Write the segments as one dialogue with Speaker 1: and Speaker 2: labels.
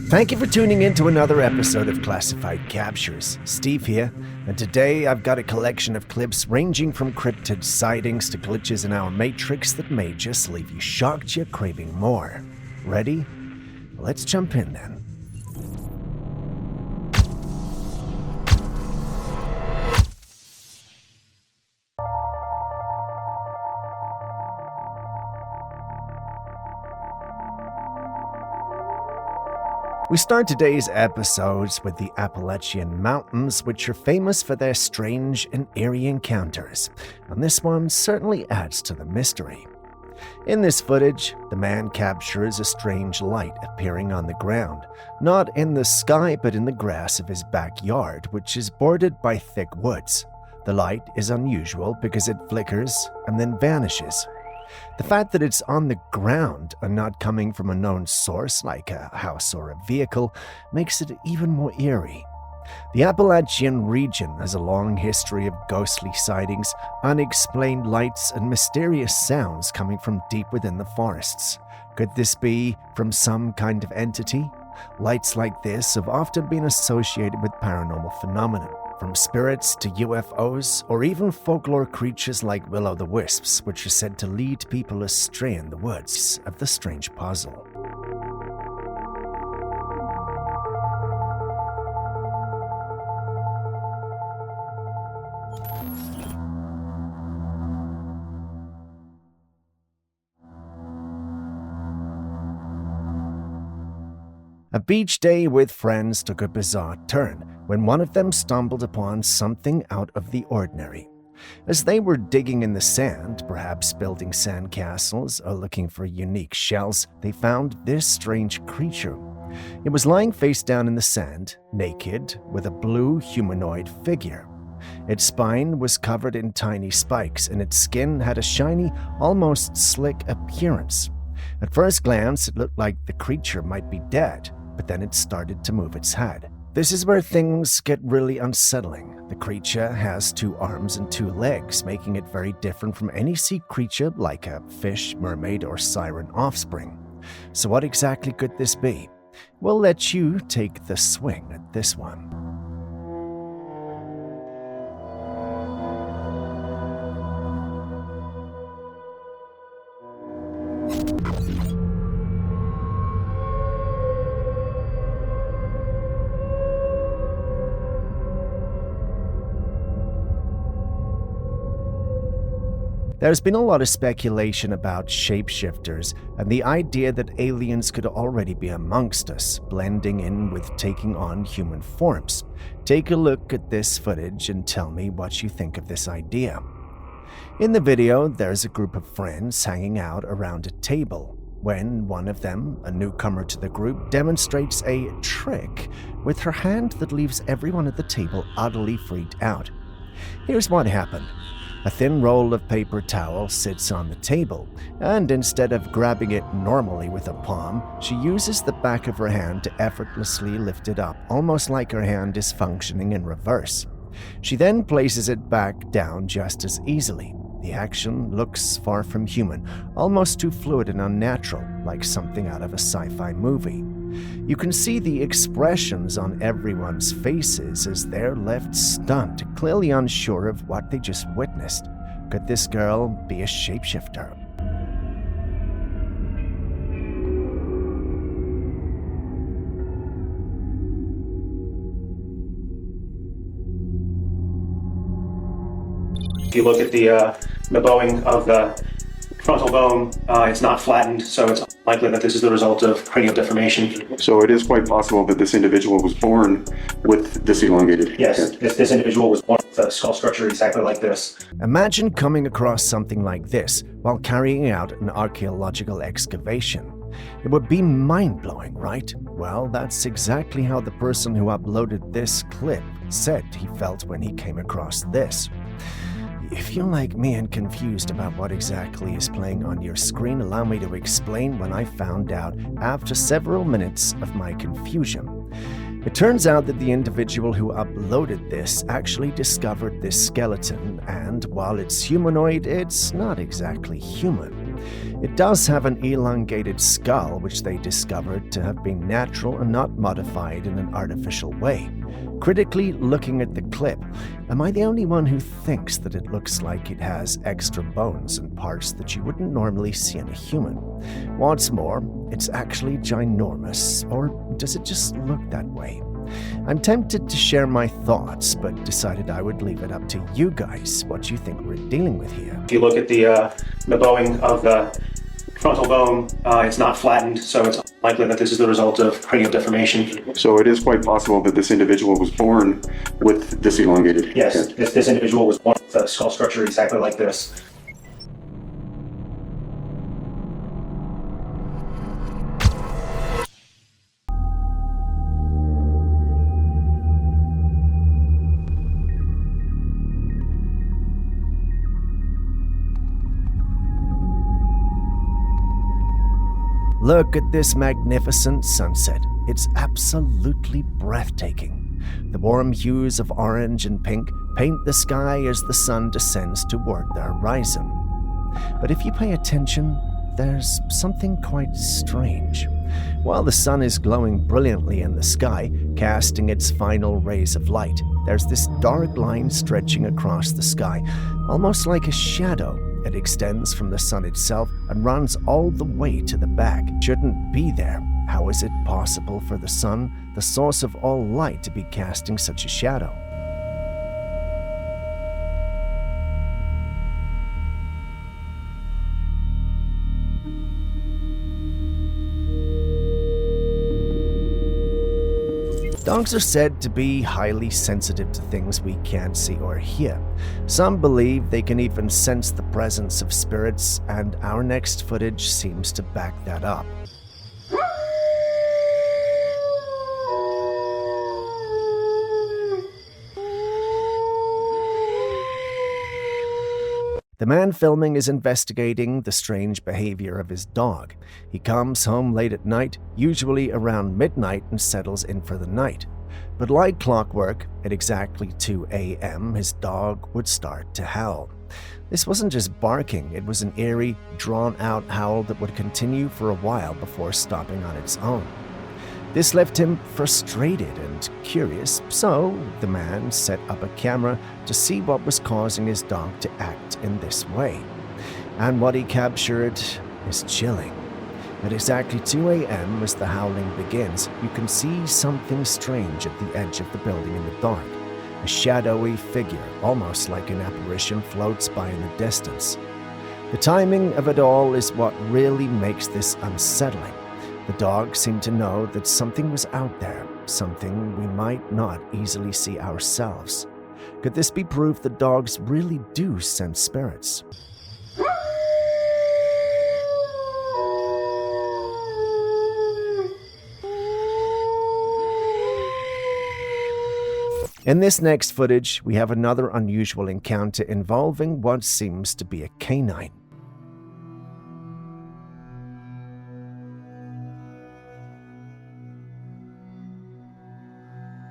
Speaker 1: Thank you for tuning in to another episode of Classified Captures. Steve here, and today I've got a collection of clips ranging from cryptid sightings to glitches in our matrix that may just leave you shocked yet craving more. Ready? Let's jump in then. We start today's episodes with the Appalachian Mountains, which are famous for their strange and eerie encounters, and this one certainly adds to the mystery. In this footage, the man captures a strange light appearing on the ground, not in the sky but in the grass of his backyard, which is bordered by thick woods. The light is unusual because it flickers and then vanishes. The fact that it's on the ground and not coming from a known source like a house or a vehicle makes it even more eerie. The Appalachian region has a long history of ghostly sightings, unexplained lights, and mysterious sounds coming from deep within the forests. Could this be from some kind of entity? Lights like this have often been associated with paranormal phenomena, from spirits to UFOs, or even folklore creatures like will-o'-the-wisps, which are said to lead people astray in the woods of the strange puzzle. A beach day with friends took a bizarre turn when one of them stumbled upon something out of the ordinary. As they were digging in the sand, perhaps building sandcastles or looking for unique shells, they found this strange creature. It was lying face down in the sand, naked, with a blue humanoid figure. Its spine was covered in tiny spikes, and its skin had a shiny, almost slick appearance. At first glance, it looked like the creature might be dead, but then it started to move its head. This is where things get really unsettling. The creature has 2 arms and 2 legs, making it very different from any sea creature like a fish, mermaid, or siren offspring. So what exactly could this be? We'll let you take the swing at this one. There's been a lot of speculation about shapeshifters and the idea that aliens could already be amongst us, blending in with taking on human forms. Take a look at this footage and tell me what you think of this idea. In the video, there's a group of friends hanging out around a table when one of them, a newcomer to the group, demonstrates a trick with her hand that leaves everyone at the table utterly freaked out. Here's what happened. A thin roll of paper towel sits on the table, and instead of grabbing it normally with a palm, she uses the back of her hand to effortlessly lift it up, almost like her hand is functioning in reverse. She then places it back down just as easily. The action looks far from human, almost too fluid and unnatural, like something out of a sci-fi movie. You can see the expressions on everyone's faces as they're left stunned, clearly unsure of what they just witnessed. Could this girl be a shapeshifter?
Speaker 2: If you look at the bowing of the frontal bone, it's not flattened, so it's likely that this is the result of cranial deformation.
Speaker 3: So it is quite possible that this individual was born with this elongated
Speaker 2: Yes,
Speaker 3: head.
Speaker 2: this individual was born with a skull structure exactly like this.
Speaker 1: Imagine coming across something like this while carrying out an archaeological excavation. It would be mind-blowing, right? Well, that's exactly how the person who uploaded this clip said he felt when he came across this. If you're like me and confused about what exactly is playing on your screen, allow me to explain what I found out after several minutes of my confusion. It turns out that the individual who uploaded this actually discovered this skeleton, and while it's humanoid, it's not exactly human. It does have an elongated skull, which they discovered to have been natural and not modified in an artificial way. Critically looking at the clip, am I the only one who thinks that it looks like it has extra bones and parts that you wouldn't normally see in a human? What's more, it's actually ginormous, or does it just look that way? I'm tempted to share my thoughts, but decided I would leave it up to you guys what you think we're dealing with here.
Speaker 2: If you look at the bowing of the frontal bone, it's not flattened, so it's likely that this is the result of cranial deformation.
Speaker 3: So it is quite possible that this individual was born with this elongated
Speaker 2: Yes,
Speaker 3: head.
Speaker 2: this individual was born with a skull structure exactly like this.
Speaker 1: Look at this magnificent sunset. It's absolutely breathtaking. The warm hues of orange and pink paint the sky as the sun descends toward the horizon. But if you pay attention, there's something quite strange. While the sun is glowing brilliantly in the sky, casting its final rays of light, there's this dark line stretching across the sky, almost like a shadow. It extends from the sun itself and runs all the way to the back. It shouldn't be there. How is it possible for the sun, the source of all light, to be casting such a shadow? Dogs are said to be highly sensitive to things we can't see or hear. Some believe they can even sense the presence of spirits, and our next footage seems to back that up. The man filming is investigating the strange behavior of his dog. He comes home late at night, usually around midnight, and settles in for the night. But like clockwork, at exactly 2 a.m., his dog would start to howl. This wasn't just barking, it was an eerie, drawn-out howl that would continue for a while before stopping on its own. This left him frustrated and curious, so the man set up a camera to see what was causing his dog to act in this way. And what he captured is chilling. At exactly 2 a.m., as the howling begins, you can see something strange at the edge of the building in the dark. A shadowy figure, almost like an apparition, floats by in the distance. The timing of it all is what really makes this unsettling. The dog seemed to know that something was out there, something we might not easily see ourselves. Could this be proof that dogs really do sense spirits? In this next footage, we have another unusual encounter involving what seems to be a canine.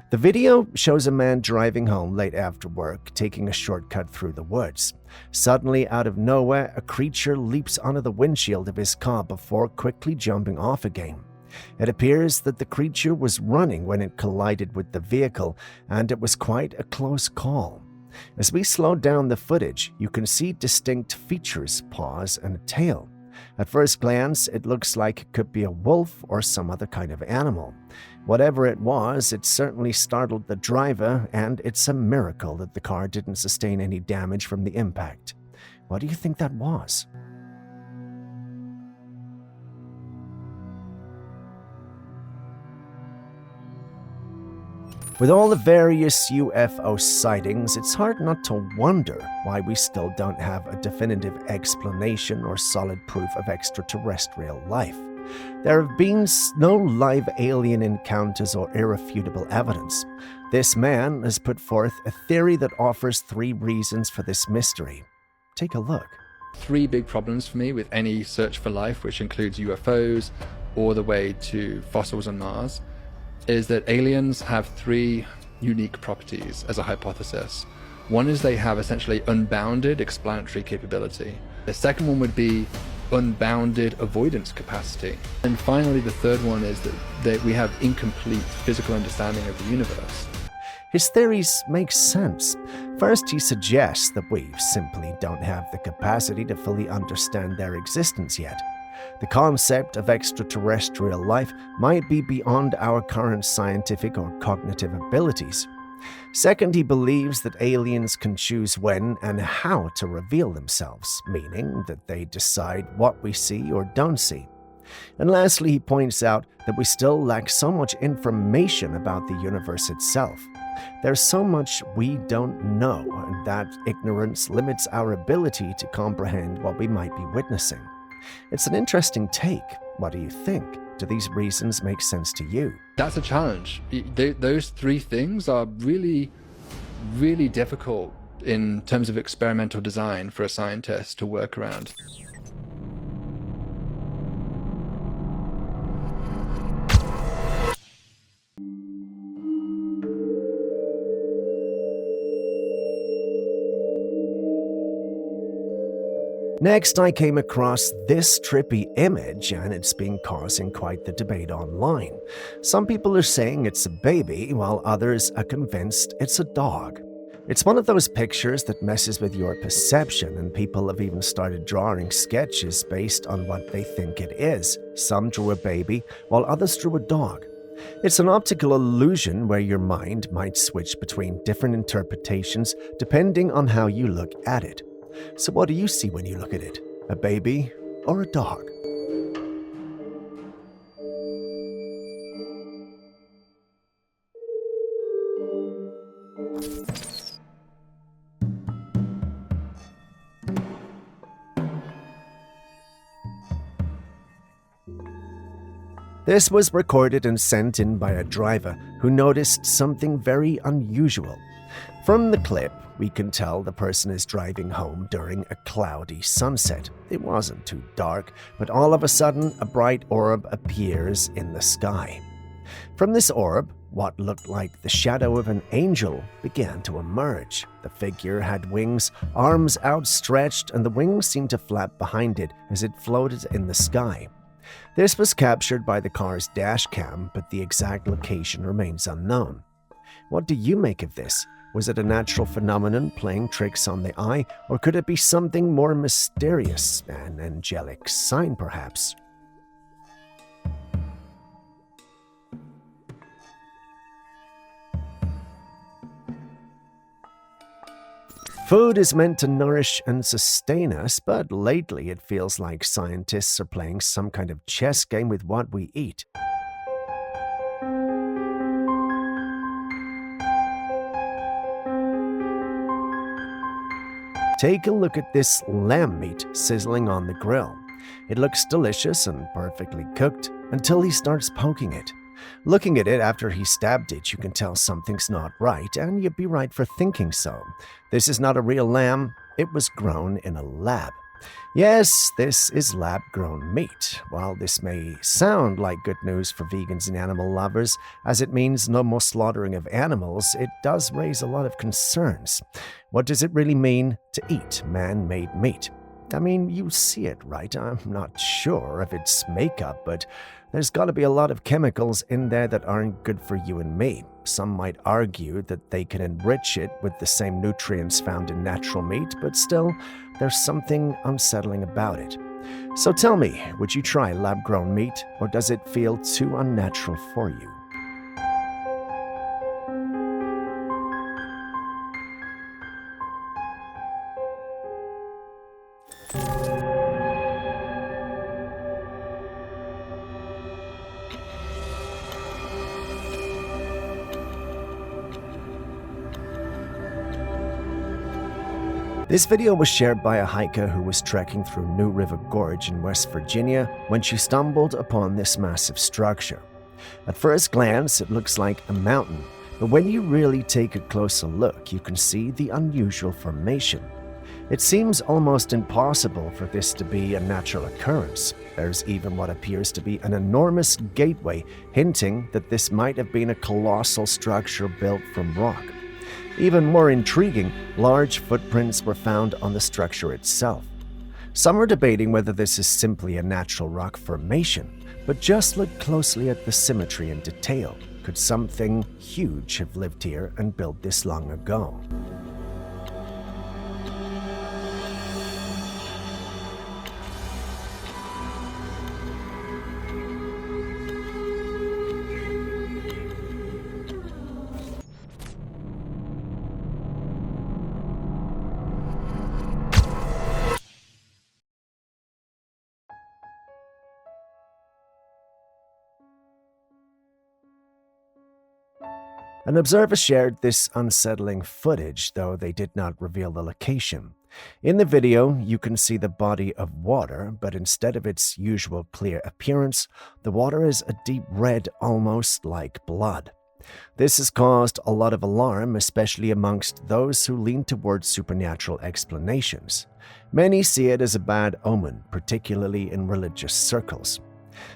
Speaker 1: The video shows a man driving home late after work, taking a shortcut through the woods. Suddenly, out of nowhere, a creature leaps onto the windshield of his car before quickly jumping off again. It appears that the creature was running when it collided with the vehicle, and it was quite a close call. As we slow down the footage, you can see distinct features, paws, and a tail. At first glance, it looks like it could be a wolf or some other kind of animal. Whatever it was, it certainly startled the driver, and it's a miracle that the car didn't sustain any damage from the impact. What do you think that was? With all the various UFO sightings, it's hard not to wonder why we still don't have a definitive explanation or solid proof of extraterrestrial life. There have been no live alien encounters or irrefutable evidence. This man has put forth a theory that offers 3 reasons for this mystery. Take a look.
Speaker 4: 3 big problems for me with any search for life, which includes UFOs all the way to fossils on Mars, is that aliens have 3 unique properties as a hypothesis. One is they have essentially unbounded explanatory capability. The second one would be unbounded avoidance capacity. And finally, the third one is that we have incomplete physical understanding of the universe.
Speaker 1: His theories make sense. First, he suggests that we simply don't have the capacity to fully understand their existence yet. The concept of extraterrestrial life might be beyond our current scientific or cognitive abilities. Second, he believes that aliens can choose when and how to reveal themselves, meaning that they decide what we see or don't see. And lastly, he points out that we still lack so much information about the universe itself. There's so much we don't know, and that ignorance limits our ability to comprehend what we might be witnessing. It's an interesting take. What do you think? Do these reasons make sense to you?
Speaker 4: That's a challenge. Those three things are really, really difficult in terms of experimental design for a scientist to work around.
Speaker 1: Next, I came across this trippy image, and it's been causing quite the debate online. Some people are saying it's a baby, while others are convinced it's a dog. It's one of those pictures that messes with your perception, and people have even started drawing sketches based on what they think it is. Some drew a baby, while others drew a dog. It's an optical illusion where your mind might switch between different interpretations depending on how you look at it. So what do you see when you look at it? A baby or a dog? This was recorded and sent in by a driver who noticed something very unusual. From the clip, we can tell the person is driving home during a cloudy sunset. It wasn't too dark, but all of a sudden, a bright orb appears in the sky. From this orb, what looked like the shadow of an angel began to emerge. The figure had wings, arms outstretched, and the wings seemed to flap behind it as it floated in the sky. This was captured by the car's dash cam, but the exact location remains unknown. What do you make of this? Was it a natural phenomenon playing tricks on the eye, or could it be something more mysterious, an angelic sign perhaps? Food is meant to nourish and sustain us, but lately it feels like scientists are playing some kind of chess game with what we eat. Take a look at this lamb meat sizzling on the grill. It looks delicious and perfectly cooked until he starts poking it. Looking at it after he stabbed it, you can tell something's not right, and you'd be right for thinking so. This is not a real lamb. It was grown in a lab. Yes, this is lab-grown meat. While this may sound like good news for vegans and animal lovers, as it means no more slaughtering of animals, it does raise a lot of concerns. What does it really mean to eat man-made meat? I mean, you see it, right? I'm not sure if it's makeup, but there's got to be a lot of chemicals in there that aren't good for you and me. Some might argue that they can enrich it with the same nutrients found in natural meat, but still, there's something unsettling about it. So tell me, would you try lab-grown meat, or does it feel too unnatural for you? This video was shared by a hiker who was trekking through New River Gorge in West Virginia when she stumbled upon this massive structure. At first glance, it looks like a mountain, but when you really take a closer look, you can see the unusual formation. It seems almost impossible for this to be a natural occurrence. There's even what appears to be an enormous gateway, hinting that this might have been a colossal structure built from rock. Even more intriguing, large footprints were found on the structure itself. Some are debating whether this is simply a natural rock formation, but just look closely at the symmetry and detail. Could something huge have lived here and built this long ago? An observer shared this unsettling footage, though they did not reveal the location. In the video, you can see the body of water, but instead of its usual clear appearance, the water is a deep red, almost like blood. This has caused a lot of alarm, especially amongst those who lean towards supernatural explanations. Many see it as a bad omen, particularly in religious circles.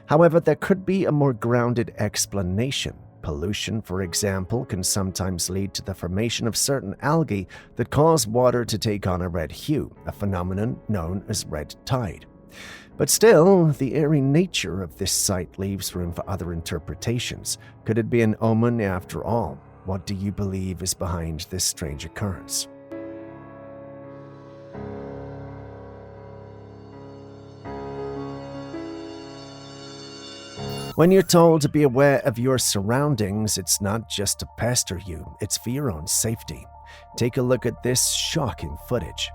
Speaker 1: However, there could be a more grounded explanation. Pollution, for example, can sometimes lead to the formation of certain algae that cause water to take on a red hue, a phenomenon known as red tide. But still, the eerie nature of this site leaves room for other interpretations. Could it be an omen after all? What do you believe is behind this strange occurrence? When you're told to be aware of your surroundings, it's not just to pester you, it's for your own safety. Take a look at this shocking footage.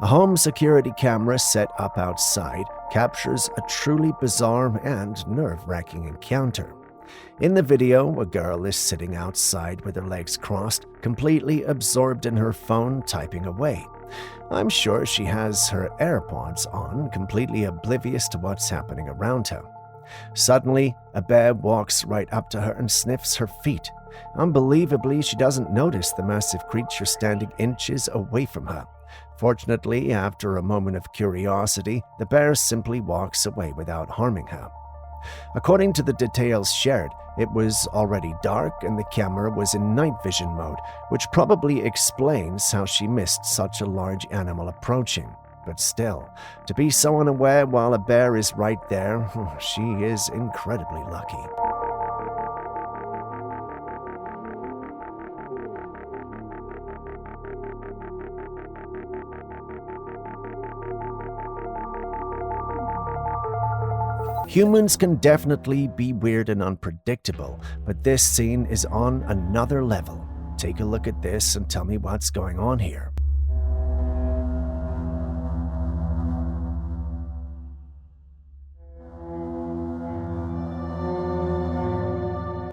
Speaker 1: A home security camera set up outside captures a truly bizarre and nerve-wracking encounter. In the video, a girl is sitting outside with her legs crossed, completely absorbed in her phone, typing away. I'm sure she has her AirPods on, completely oblivious to what's happening around her. Suddenly, a bear walks right up to her and sniffs her feet. Unbelievably, she doesn't notice the massive creature standing inches away from her. Fortunately, after a moment of curiosity, the bear simply walks away without harming her. According to the details shared, it was already dark and the camera was in night vision mode, which probably explains how she missed such a large animal approaching. But still, to be so unaware while a bear is right there, she is incredibly lucky. Humans can definitely be weird and unpredictable, but this scene is on another level. Take a look at this and tell me what's going on here.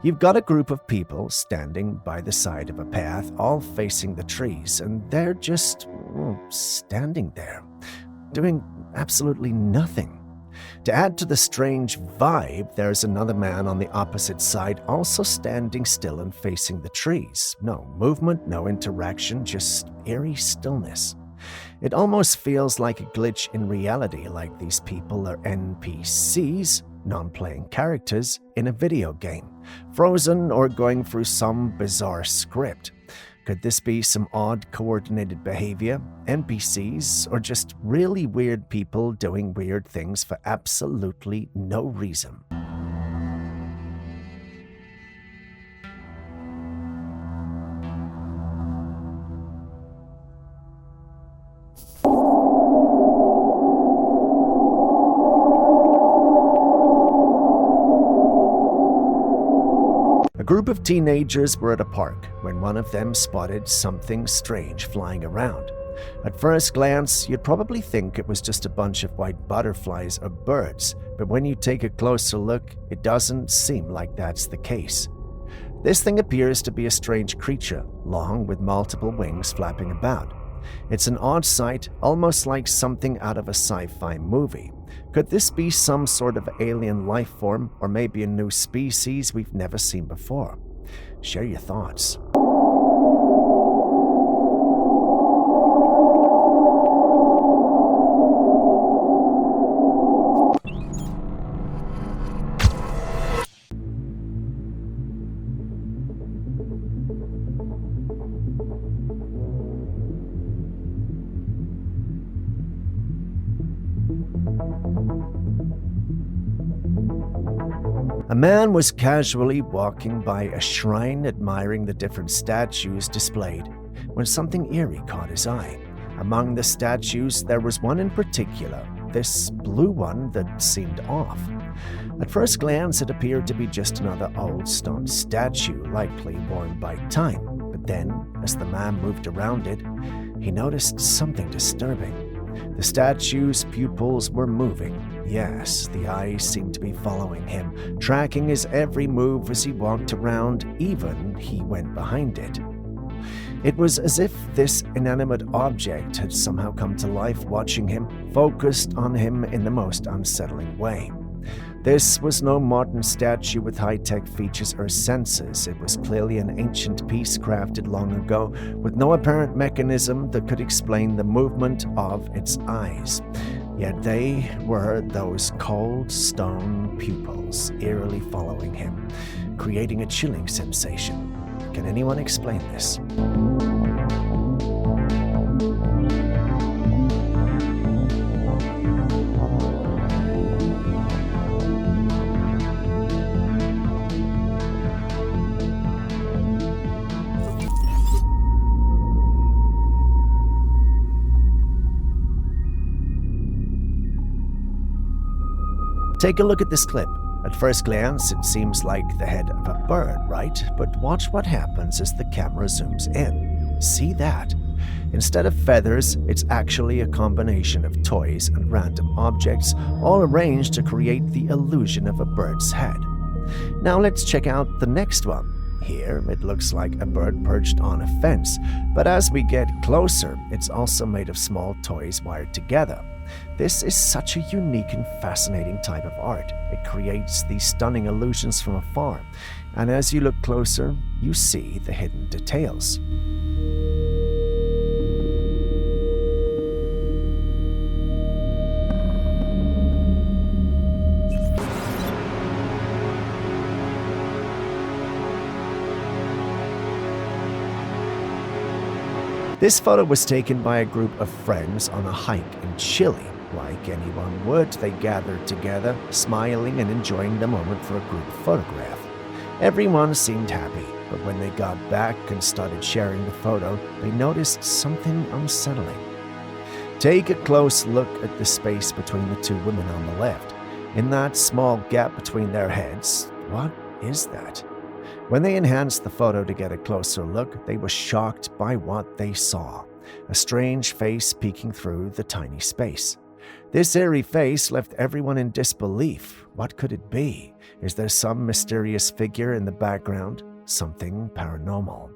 Speaker 1: You've got a group of people standing by the side of a path, all facing the trees, and they're just standing there, doing absolutely nothing. To add to the strange vibe, there's another man on the opposite side also standing still and facing the trees. No movement, no interaction, just eerie stillness. It almost feels like a glitch in reality, like these people are NPCs, non-playing characters, in a video game, frozen or going through some bizarre script. Could this be some odd coordinated behavior, NPCs, or just really weird people doing weird things for absolutely no reason? A group of teenagers were at a park when one of them spotted something strange flying around. At first glance, you'd probably think it was just a bunch of white butterflies or birds, but when you take a closer look, it doesn't seem like that's the case. This thing appears to be a strange creature, long with multiple wings flapping about. It's an odd sight, almost like something out of a sci-fi movie. Could this be some sort of alien life form, or maybe a new species we've never seen before? Share your thoughts. A man was casually walking by a shrine admiring the different statues displayed when something eerie caught his eye. Among the statues, there was one in particular, this blue one that seemed off. At first glance, it appeared to be just another old stone statue, likely worn by time. But then, as the man moved around it, he noticed something disturbing. The statue's pupils were moving. Yes, the eyes seemed to be following him, tracking his every move as he walked around, even he went behind it. It was as if this inanimate object had somehow come to life, watching him, focused on him in the most unsettling way. This was no modern statue with high-tech features or senses. It was clearly an ancient piece crafted long ago, with no apparent mechanism that could explain the movement of its eyes. Yet they were those cold stone pupils, eerily following him, creating a chilling sensation. Can anyone explain this? Take a look at this clip. At first glance, it seems like the head of a bird, right? But watch what happens as the camera zooms in. See that? Instead of feathers, it's actually a combination of toys and random objects, all arranged to create the illusion of a bird's head. Now let's check out the next one. Here, it looks like a bird perched on a fence, but as we get closer, it's also made of small toys wired together. This is such a unique and fascinating type of art. It creates these stunning illusions from afar, and as you look closer, you see the hidden details. This photo was taken by a group of friends on a hike in Chile. Like anyone would, they gathered together, smiling and enjoying the moment for a group photograph. Everyone seemed happy, but when they got back and started sharing the photo, they noticed something unsettling. Take a close look at the space between the two women on the left. In that small gap between their heads, what is that? When they enhanced the photo to get a closer look, they were shocked by what they saw. A strange face peeking through the tiny space. This eerie face left everyone in disbelief. What could it be? Is there some mysterious figure in the background? Something paranormal?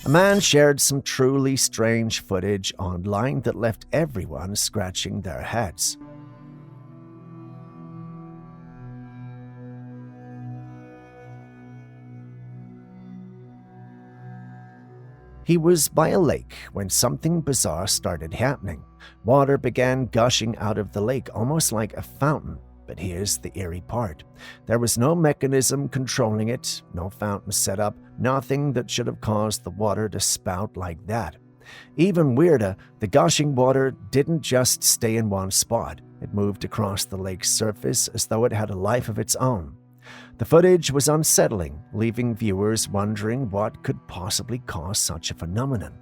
Speaker 1: A man shared some truly strange footage online that left everyone scratching their heads. He was by a lake when something bizarre started happening. Water began gushing out of the lake, almost like a fountain. But here's the eerie part. There was no mechanism controlling it, no fountain set up, nothing that should have caused the water to spout like that. Even weirder, the gushing water didn't just stay in one spot. It moved across the lake's surface as though it had a life of its own. The footage was unsettling, leaving viewers wondering what could possibly cause such a phenomenon.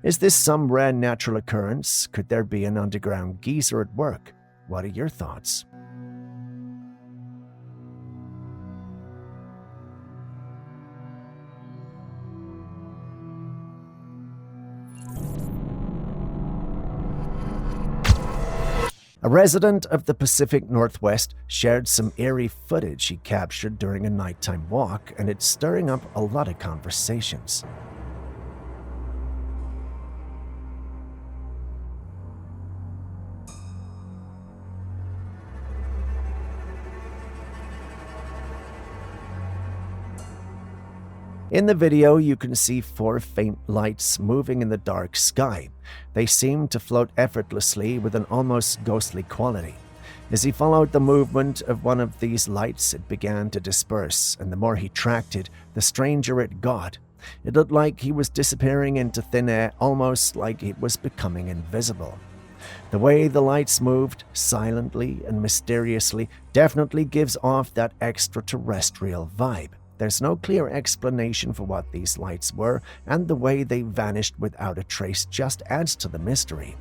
Speaker 1: Is this some rare natural occurrence? Could there be an underground geyser at work? What are your thoughts? A resident of the Pacific Northwest shared some eerie footage he captured during a nighttime walk, and it's stirring up a lot of conversations. In the video, you can see 4 faint lights moving in the dark sky. They seem to float effortlessly with an almost ghostly quality. As he followed the movement of one of these lights, it began to disperse, and the more he tracked it, the stranger it got. It looked like he was disappearing into thin air, almost like it was becoming invisible. The way the lights moved, silently and mysteriously, definitely gives off that extraterrestrial vibe. There's no clear explanation for what these lights were, and the way they vanished without a trace just adds to the mystery.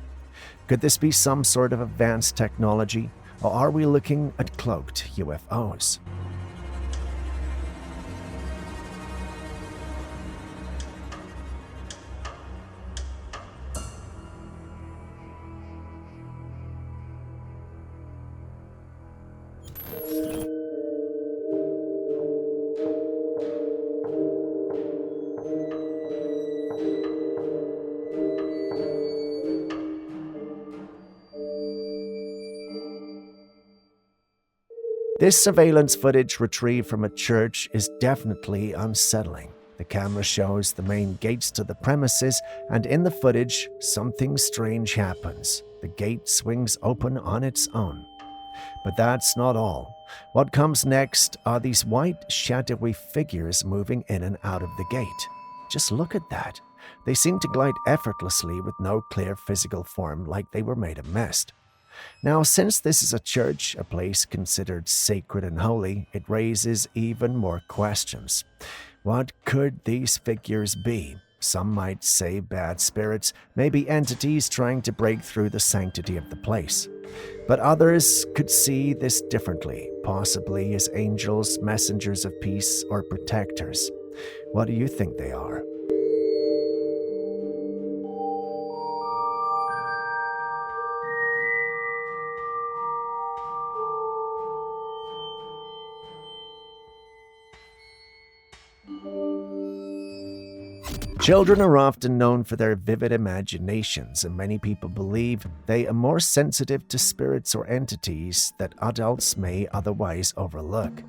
Speaker 1: Could this be some sort of advanced technology, or are we looking at cloaked UFOs? This surveillance footage retrieved from a church is definitely unsettling. The camera shows the main gates to the premises, and in the footage, something strange happens. The gate swings open on its own. But that's not all. What comes next are these white, shadowy figures moving in and out of the gate. Just look at that. They seem to glide effortlessly with no clear physical form, like they were made of mist. Now, since this is a church, a place considered sacred and holy, it raises even more questions. What could these figures be? Some might say bad spirits, maybe entities trying to break through the sanctity of the place. But others could see this differently, possibly as angels, messengers of peace, or protectors. What do you think they are? Children are often known for their vivid imaginations, and many people believe they are more sensitive to spirits or entities that adults may otherwise overlook.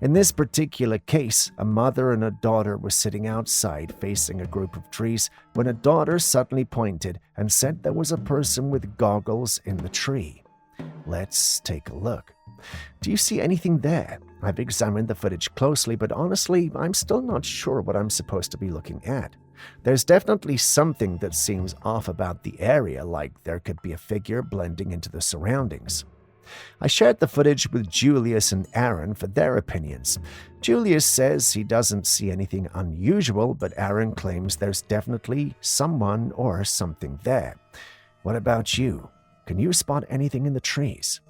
Speaker 1: In this particular case, a mother and a daughter were sitting outside facing a group of trees when a daughter suddenly pointed and said there was a person with goggles in the tree. Let's take a look. Do you see anything there? I've examined the footage closely, but honestly, I'm still not sure what I'm supposed to be looking at. There's definitely something that seems off about the area, like there could be a figure blending into the surroundings. I shared the footage with Julius and Aaron for their opinions. Julius says he doesn't see anything unusual, but Aaron claims there's definitely someone or something there. What about you? Can you spot anything in the trees?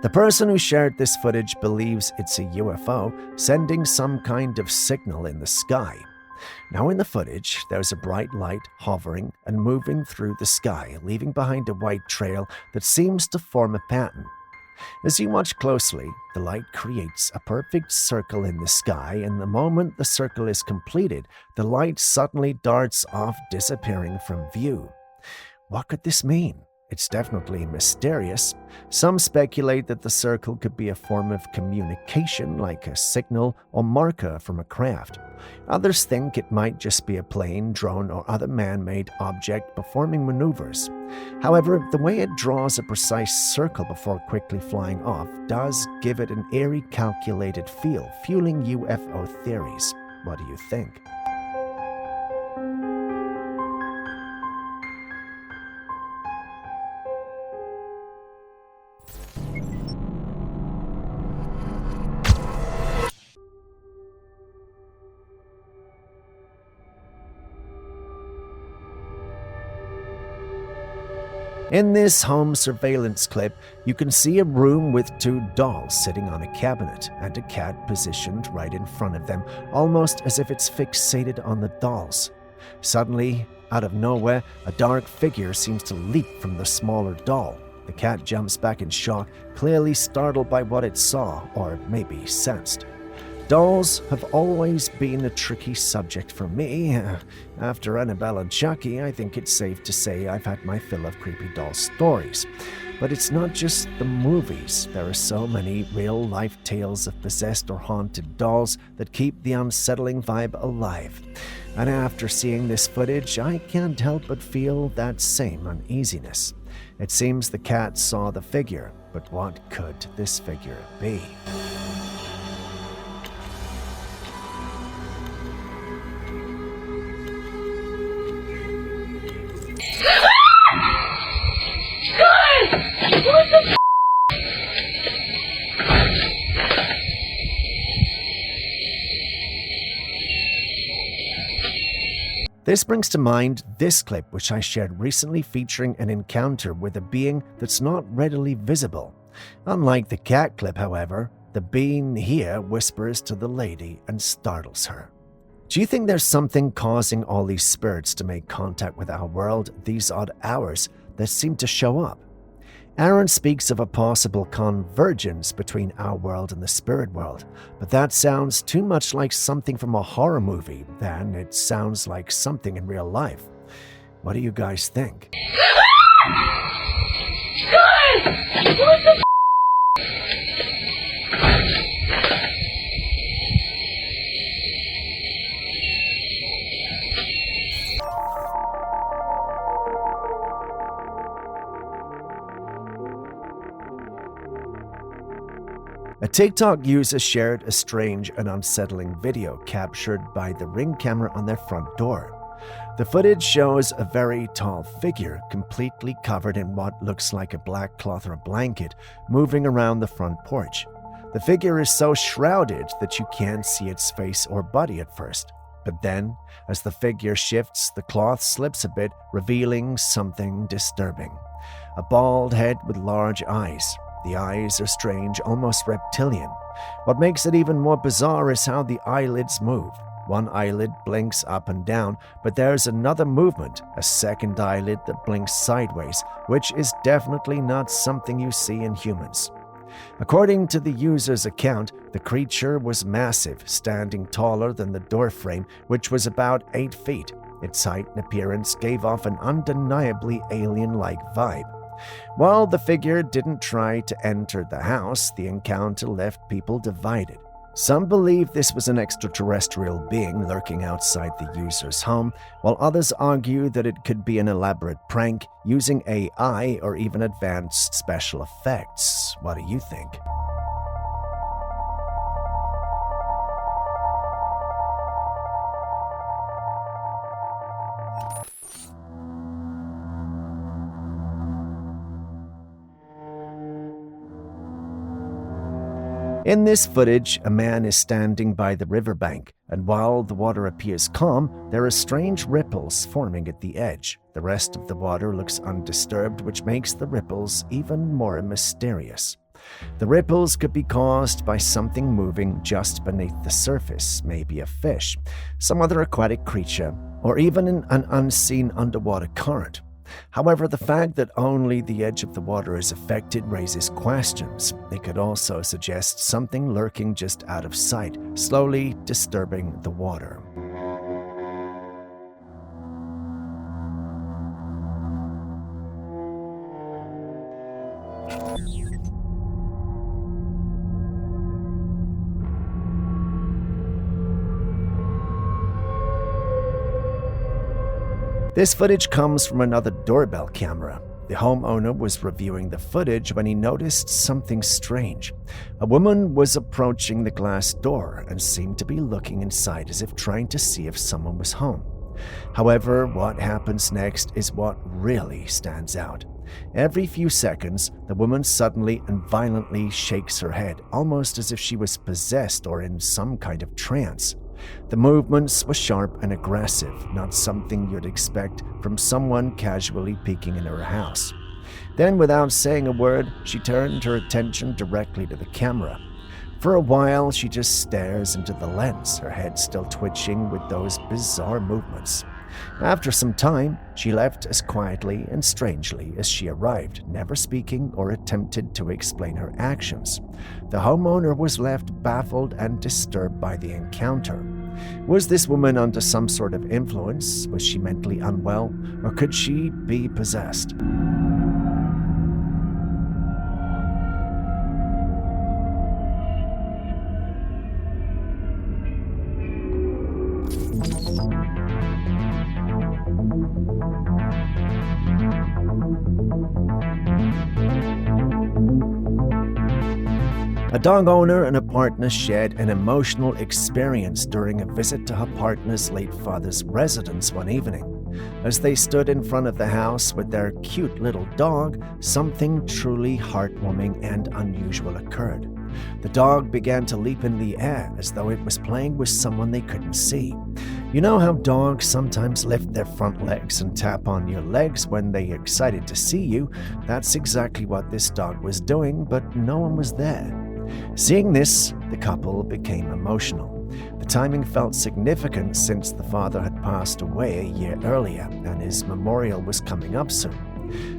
Speaker 1: The person who shared this footage believes it's a UFO sending some kind of signal in the sky. Now in the footage, there's a bright light hovering and moving through the sky, leaving behind a white trail that seems to form a pattern. As you watch closely, the light creates a perfect circle in the sky, and the moment the circle is completed, the light suddenly darts off, disappearing from view. What could this mean? It's definitely mysterious. Some speculate that the circle could be a form of communication, like a signal or marker from a craft. Others think it might just be a plane, drone, or other man-made object performing maneuvers. However, the way it draws a precise circle before quickly flying off does give it an eerie, calculated feel, fueling UFO theories. What do you think? In this home surveillance clip, you can see a room with two dolls sitting on a cabinet and a cat positioned right in front of them, almost as if it's fixated on the dolls. Suddenly, out of nowhere, a dark figure seems to leap from the smaller doll. The cat jumps back in shock, clearly startled by what it saw, or maybe sensed. Dolls have always been a tricky subject for me. After Annabelle and Chucky, I think it's safe to say I've had my fill of creepy doll stories. But it's not just the movies. There are so many real-life tales of possessed or haunted dolls that keep the unsettling vibe alive. And after seeing this footage, I can't help but feel that same uneasiness. It seems the cat saw the figure, but what could this figure be? This brings to mind this clip which I shared recently featuring an encounter with a being that's not readily visible. Unlike the cat clip, however, the being here whispers to the lady and startles her. Do you think there's something causing all these spirits to make contact with our world at these odd hours that seem to show up? Aaron speaks of a possible convergence between our world and the spirit world, but that sounds too much like something from a horror movie than it sounds like something in real life. What do you guys think? A TikTok user shared a strange and unsettling video captured by the Ring camera on their front door. The footage shows a very tall figure, completely covered in what looks like a black cloth or a blanket, moving around the front porch. The figure is so shrouded that you can't see its face or body at first. But then, as the figure shifts, the cloth slips a bit, revealing something disturbing. A bald head with large eyes. The eyes are strange, almost reptilian. What makes it even more bizarre is how the eyelids move. One eyelid blinks up and down, but there's another movement, a second eyelid that blinks sideways, which is definitely not something you see in humans. According to the user's account, the creature was massive, standing taller than the doorframe, which was about 8 feet. Its height and appearance gave off an undeniably alien-like vibe. While the figure didn't try to enter the house, the encounter left people divided. Some believe this was an extraterrestrial being lurking outside the user's home, while others argue that it could be an elaborate prank using AI or even advanced special effects. What do you think? In this footage, a man is standing by the riverbank, and while the water appears calm, there are strange ripples forming at the edge. The rest of the water looks undisturbed, which makes the ripples even more mysterious. The ripples could be caused by something moving just beneath the surface, maybe a fish, some other aquatic creature, or even an unseen underwater current. However, the fact that only the edge of the water is affected raises questions. It could also suggest something lurking just out of sight, slowly disturbing the water. This footage comes from another doorbell camera. The homeowner was reviewing the footage when he noticed something strange. A woman was approaching the glass door and seemed to be looking inside as if trying to see if someone was home. However, what happens next is what really stands out. Every few seconds, the woman suddenly and violently shakes her head, almost as if she was possessed or in some kind of trance. The movements were sharp and aggressive, not something you'd expect from someone casually peeking in her house. Then, without saying a word, she turned her attention directly to the camera. For a while, she just stares into the lens, her head still twitching with those bizarre movements. After some time, she left as quietly and strangely as she arrived, never speaking or attempted to explain her actions. The homeowner was left baffled and disturbed by the encounter. Was this woman under some sort of influence? Was she mentally unwell? Or could she be possessed? A dog owner and a partner shared an emotional experience during a visit to her partner's late father's residence one evening. As they stood in front of the house with their cute little dog, something truly heartwarming and unusual occurred. The dog began to leap in the air as though it was playing with someone they couldn't see. You know how dogs sometimes lift their front legs and tap on your legs when they're excited to see you? That's exactly what this dog was doing, but no one was there. Seeing this, the couple became emotional. The timing felt significant since the father had passed away a year earlier and his memorial was coming up soon.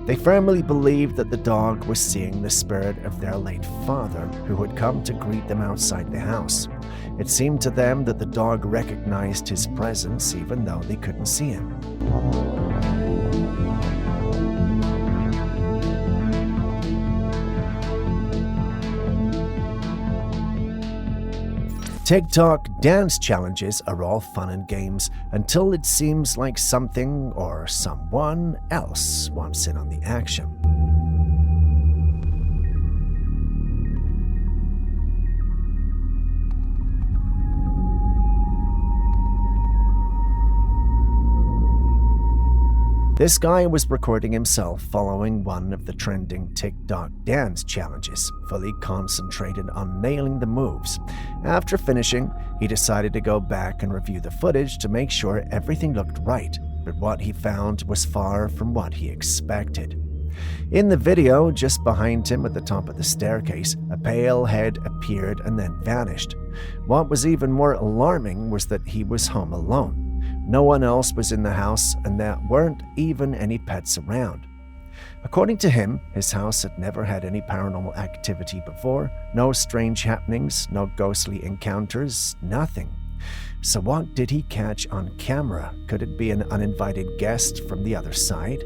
Speaker 1: They firmly believed that the dog was seeing the spirit of their late father, who had come to greet them outside the house. It seemed to them that the dog recognized his presence even though they couldn't see him. TikTok dance challenges are all fun and games until it seems like something or someone else wants in on the action. This guy was recording himself following one of the trending TikTok dance challenges, fully concentrated on nailing the moves. After finishing, he decided to go back and review the footage to make sure everything looked right, but what he found was far from what he expected. In the video, just behind him at the top of the staircase, a pale head appeared and then vanished. What was even more alarming was that he was home alone. No one else was in the house, and there weren't even any pets around. According to him, his house had never had any paranormal activity before, no strange happenings, no ghostly encounters, nothing. So what did he catch on camera? Could it be an uninvited guest from the other side?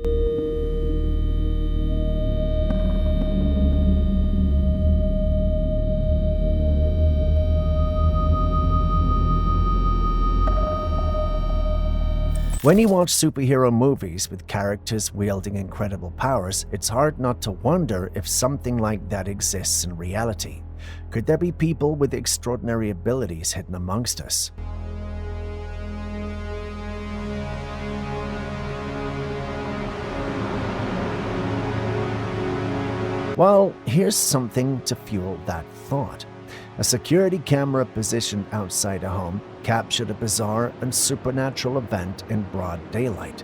Speaker 1: When you watch superhero movies with characters wielding incredible powers, it's hard not to wonder if something like that exists in reality. Could there be people with extraordinary abilities hidden amongst us? Well, here's something to fuel that thought. A security camera positioned outside a home captured a bizarre and supernatural event in broad daylight.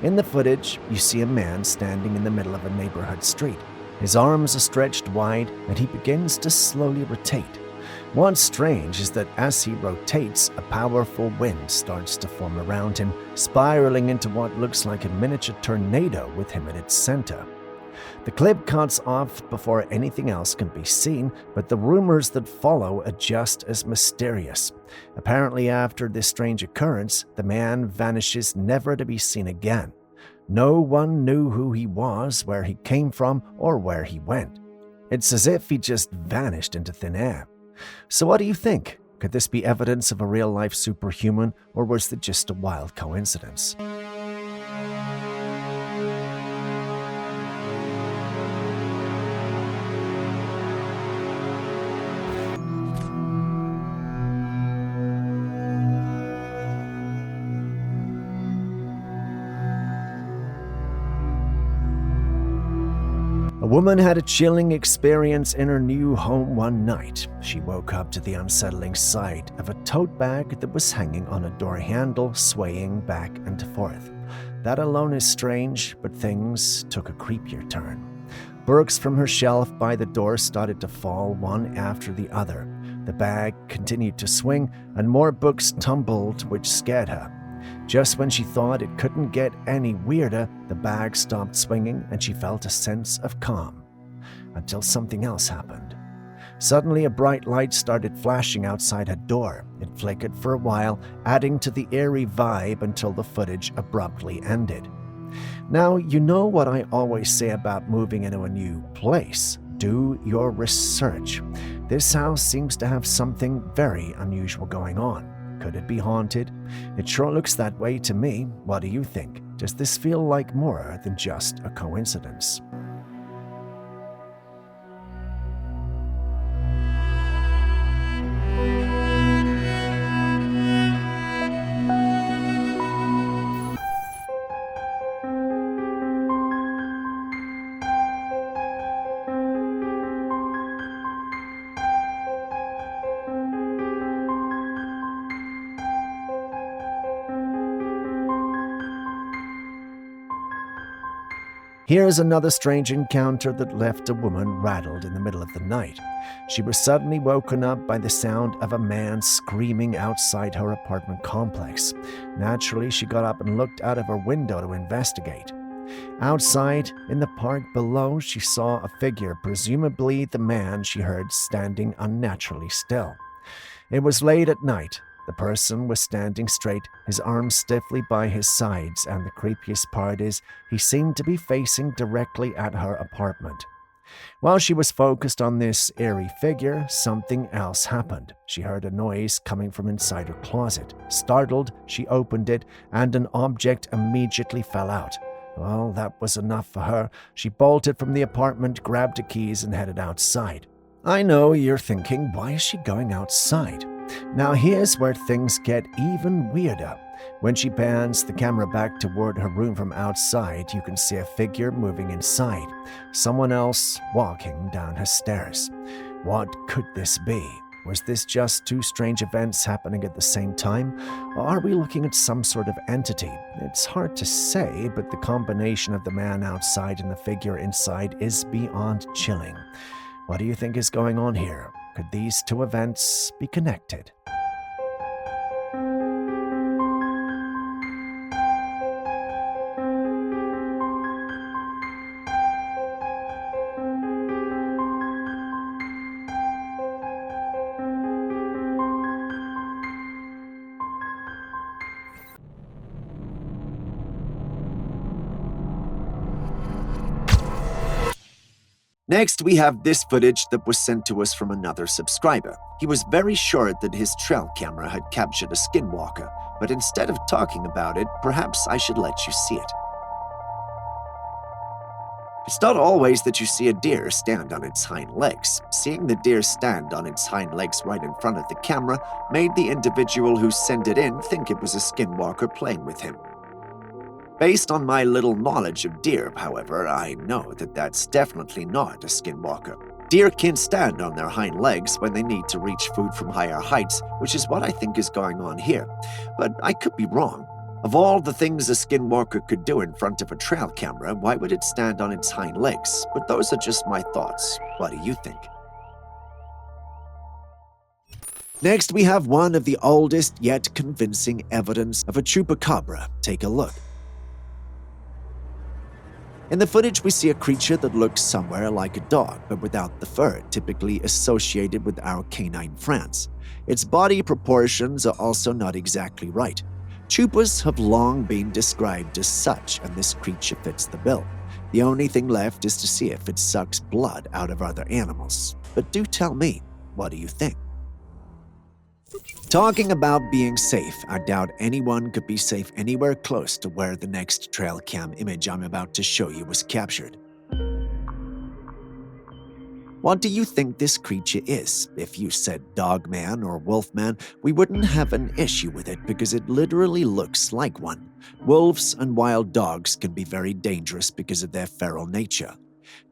Speaker 1: In the footage, you see a man standing in the middle of a neighborhood street. His arms are stretched wide and he begins to slowly rotate. What's strange is that as he rotates, a powerful wind starts to form around him, spiraling into what looks like a miniature tornado with him at its center. The clip cuts off before anything else can be seen, but the rumors that follow are just as mysterious. Apparently, after this strange occurrence, the man vanishes never to be seen again. No one knew who he was, where he came from, or where he went. It's as if he just vanished into thin air. So what do you think? Could this be evidence of a real-life superhuman, or was it just a wild coincidence? A woman had a chilling experience in her new home one night. She woke up to the unsettling sight of a tote bag that was hanging on a door handle, swaying back and forth. That alone is strange, but things took a creepier turn. Books from her shelf by the door started to fall one after the other. The bag continued to swing, and more books tumbled, which scared her. Just when she thought it couldn't get any weirder, the bag stopped swinging and she felt a sense of calm. Until something else happened. Suddenly, a bright light started flashing outside her door. It flickered for a while, adding to the eerie vibe until the footage abruptly ended. Now, you know what I always say about moving into a new place. Do your research. This house seems to have something very unusual going on. Could it be haunted? It sure looks that way to me. What do you think? Does this feel like more than just a coincidence? Here's another strange encounter that left a woman rattled in the middle of the night. She was suddenly woken up by the sound of a man screaming outside her apartment complex. Naturally, she got up and looked out of her window to investigate. Outside, in the park below, she saw a figure, presumably the man she heard, standing unnaturally still. It was late at night. The person was standing straight, his arms stiffly by his sides, and the creepiest part is he seemed to be facing directly at her apartment. While she was focused on this eerie figure, something else happened. She heard a noise coming from inside her closet. Startled, she opened it, and an object immediately fell out. Well, that was enough for her. She bolted from the apartment, grabbed the keys, and headed outside. I know you're thinking, why is she going outside? Now here's where things get even weirder. When she pans the camera back toward her room from outside, you can see a figure moving inside. Someone else walking down her stairs. What could this be? Was this just two strange events happening at the same time? Or are we looking at some sort of entity? It's hard to say, but the combination of the man outside and the figure inside is beyond chilling. What do you think is going on here? Could these two events be connected?
Speaker 5: Next, we have this footage that was sent to us from another subscriber. He was very sure that his trail camera had captured a skinwalker, but instead of talking about it, perhaps I should let you see it. It's not always that you see a deer stand on its hind legs. Seeing the deer stand on its hind legs right in front of the camera made the individual who sent it in think it was a skinwalker playing with him. Based on my little knowledge of deer, however, I know that that's definitely not a skinwalker. Deer can stand on their hind legs when they need to reach food from higher heights, which is what I think is going on here. But I could be wrong. Of all the things a skinwalker could do in front of a trail camera, why would it stand on its hind legs? But those are just my thoughts. What do you think? Next, we have one of the oldest yet convincing evidence of a chupacabra. Take a look. In the footage, we see a creature that looks somewhere like a dog, but without the fur typically associated with our canine friends. Its body proportions are also not exactly right. Chupas have long been described as such, and this creature fits the bill. The only thing left is to see if it sucks blood out of other animals. But do tell me, what do you think? Talking about being safe, I doubt anyone could be safe anywhere close to where the next trail cam image I'm about to show you was captured. What do you think this creature is? If you said dogman or wolfman, we wouldn't have an issue with it because it literally looks like one. Wolves and wild dogs can be very dangerous because of their feral nature.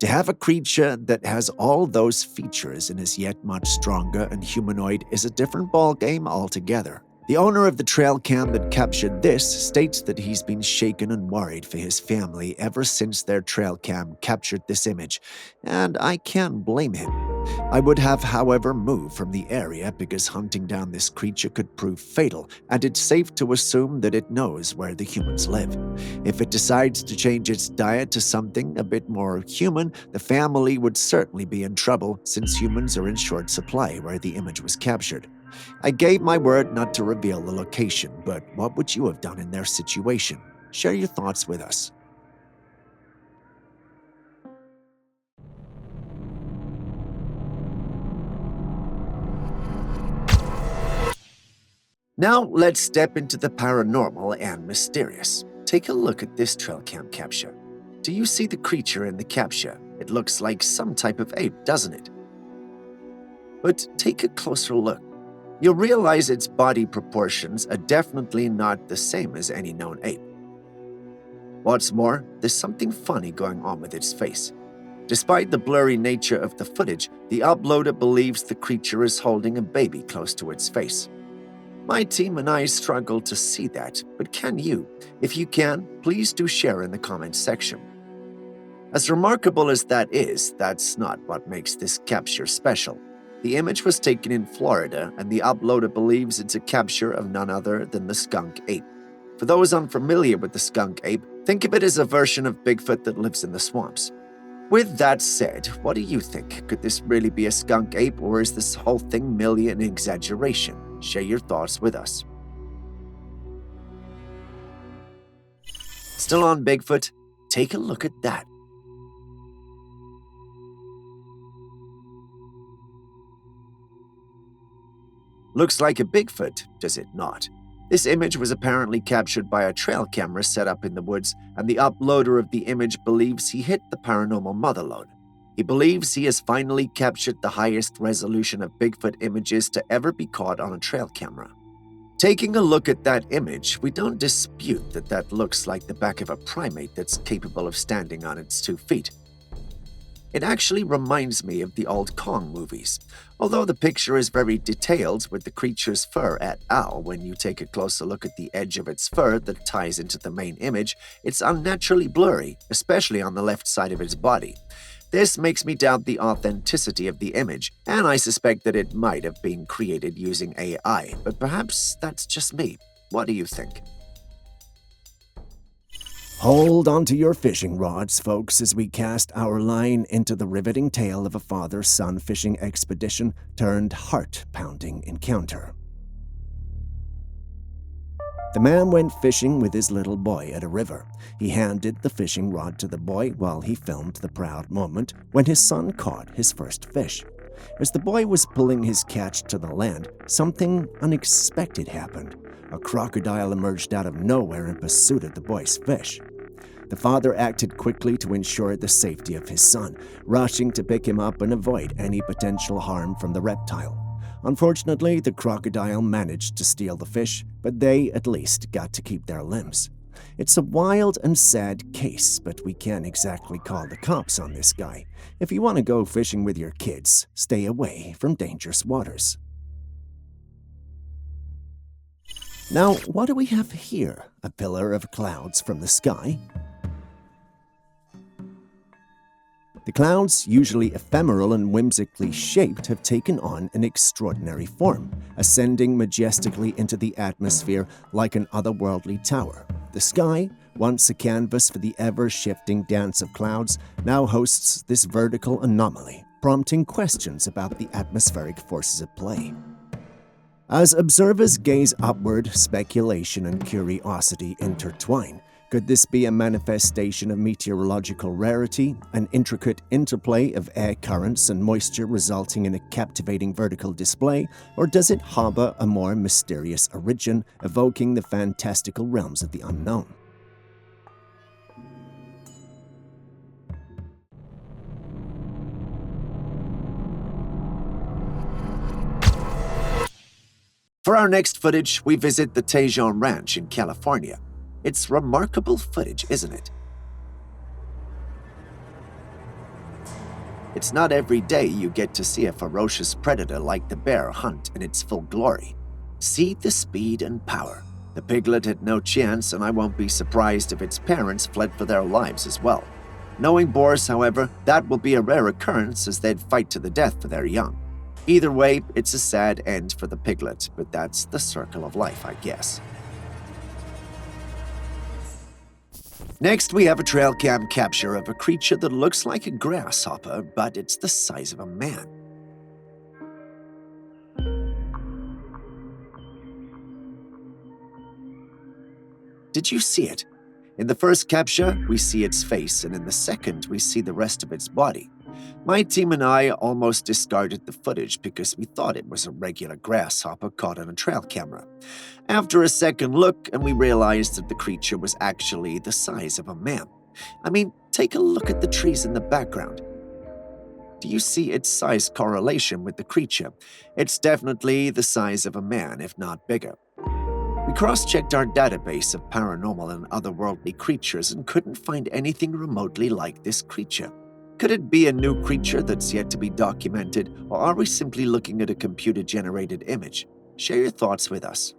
Speaker 5: To have a creature that has all those features and is yet much stronger and humanoid is a different ballgame altogether. The owner of the Trailcam that captured this states that he's been shaken and worried for his family ever since their Trailcam captured this image, and I can't blame him. I would have, however, moved from the area because hunting down this creature could prove fatal, and it's safe to assume that it knows where the humans live. If it decides to change its diet to something a bit more human, the family would certainly be in trouble since humans are in short supply where the image was captured. I gave my word not to reveal the location, but what would you have done in their situation? Share your thoughts with us. Now let's step into the paranormal and mysterious. Take a look at this Trailcam capture. Do you see the creature in the capture? It looks like some type of ape, doesn't it? But take a closer look. You'll realize its body proportions are definitely not the same as any known ape. What's more, there's something funny going on with its face. Despite the blurry nature of the footage, the uploader believes the creature is holding a baby close to its face. My team and I struggle to see that, but can you? If you can, please do share in the comments section. As remarkable as that is, that's not what makes this capture special. The image was taken in Florida, and the uploader believes it's a capture of none other than the skunk ape. For those unfamiliar with the skunk ape, think of it as a version of Bigfoot that lives in the swamps. With that said, what do you think? Could this really be a skunk ape, or is this whole thing merely an exaggeration? Share your thoughts with us. Still on Bigfoot? Take a look at that. Looks like a Bigfoot, does it not? This image was apparently captured by a trail camera set up in the woods, and the uploader of the image believes he hit the paranormal motherlode. He believes he has finally captured the highest resolution of Bigfoot images to ever be caught on a trail camera. Taking a look at that image, we don't dispute that that looks like the back of a primate that's capable of standing on its 2 feet. It actually reminds me of the old Kong movies, although the picture is very detailed with the creature's fur et al. When you take a closer look at the edge of its fur that ties into the main image, it's unnaturally blurry, especially on the left side of its body. This makes me doubt the authenticity of the image, and I suspect that it might have been created using AI, but perhaps that's just me. What do you think?
Speaker 1: Hold onto your fishing rods, folks, as we cast our line into the riveting tale of a father-son fishing expedition turned heart-pounding encounter. The man went fishing with his little boy at a river. He handed the fishing rod to the boy while he filmed the proud moment when his son caught his first fish. As the boy was pulling his catch to the land, something unexpected happened. A crocodile emerged out of nowhere in pursuit of the boy's fish. The father acted quickly to ensure the safety of his son, rushing to pick him up and avoid any potential harm from the reptile. Unfortunately, the crocodile managed to steal the fish, but they at least got to keep their limbs. It's a wild and sad case, but we can't exactly call the cops on this guy. If you want to go fishing with your kids, stay away from dangerous waters. Now, what do we have here? A pillar of clouds from the sky? The clouds, usually ephemeral and whimsically shaped, have taken on an extraordinary form, ascending majestically into the atmosphere like an otherworldly tower. The sky, once a canvas for the ever-shifting dance of clouds, now hosts this vertical anomaly, prompting questions about the atmospheric forces at play. As observers gaze upward, speculation and curiosity intertwine. Could this be a manifestation of meteorological rarity, an intricate interplay of air currents and moisture resulting in a captivating vertical display, or does it harbor a more mysterious origin, evoking the fantastical realms of the unknown?
Speaker 5: For our next footage, we visit the Tejon Ranch in California. It's remarkable footage, isn't it? It's not every day you get to see a ferocious predator like the bear hunt in its full glory. See the speed and power. The piglet had no chance, and I won't be surprised if its parents fled for their lives as well. Knowing boars, however, that will be a rare occurrence as they'd fight to the death for their young. Either way, it's a sad end for the piglet, but that's the circle of life, I guess. Next, we have a Trailcam capture of a creature that looks like a grasshopper, but it's the size of a man. Did you see it? In the first capture, we see its face, and in the second, we see the rest of its body. My team and I almost discarded the footage because we thought it was a regular grasshopper caught on a trail camera. After a second look, and we realized that the creature was actually the size of a man. I mean, take a look at the trees in the background. Do you see its size correlation with the creature? It's definitely the size of a man, if not bigger. We cross-checked our database of paranormal and otherworldly creatures and couldn't find anything remotely like this creature. Could it be a new creature that's yet to be documented, or are we simply looking at a computer-generated image? Share your thoughts with us.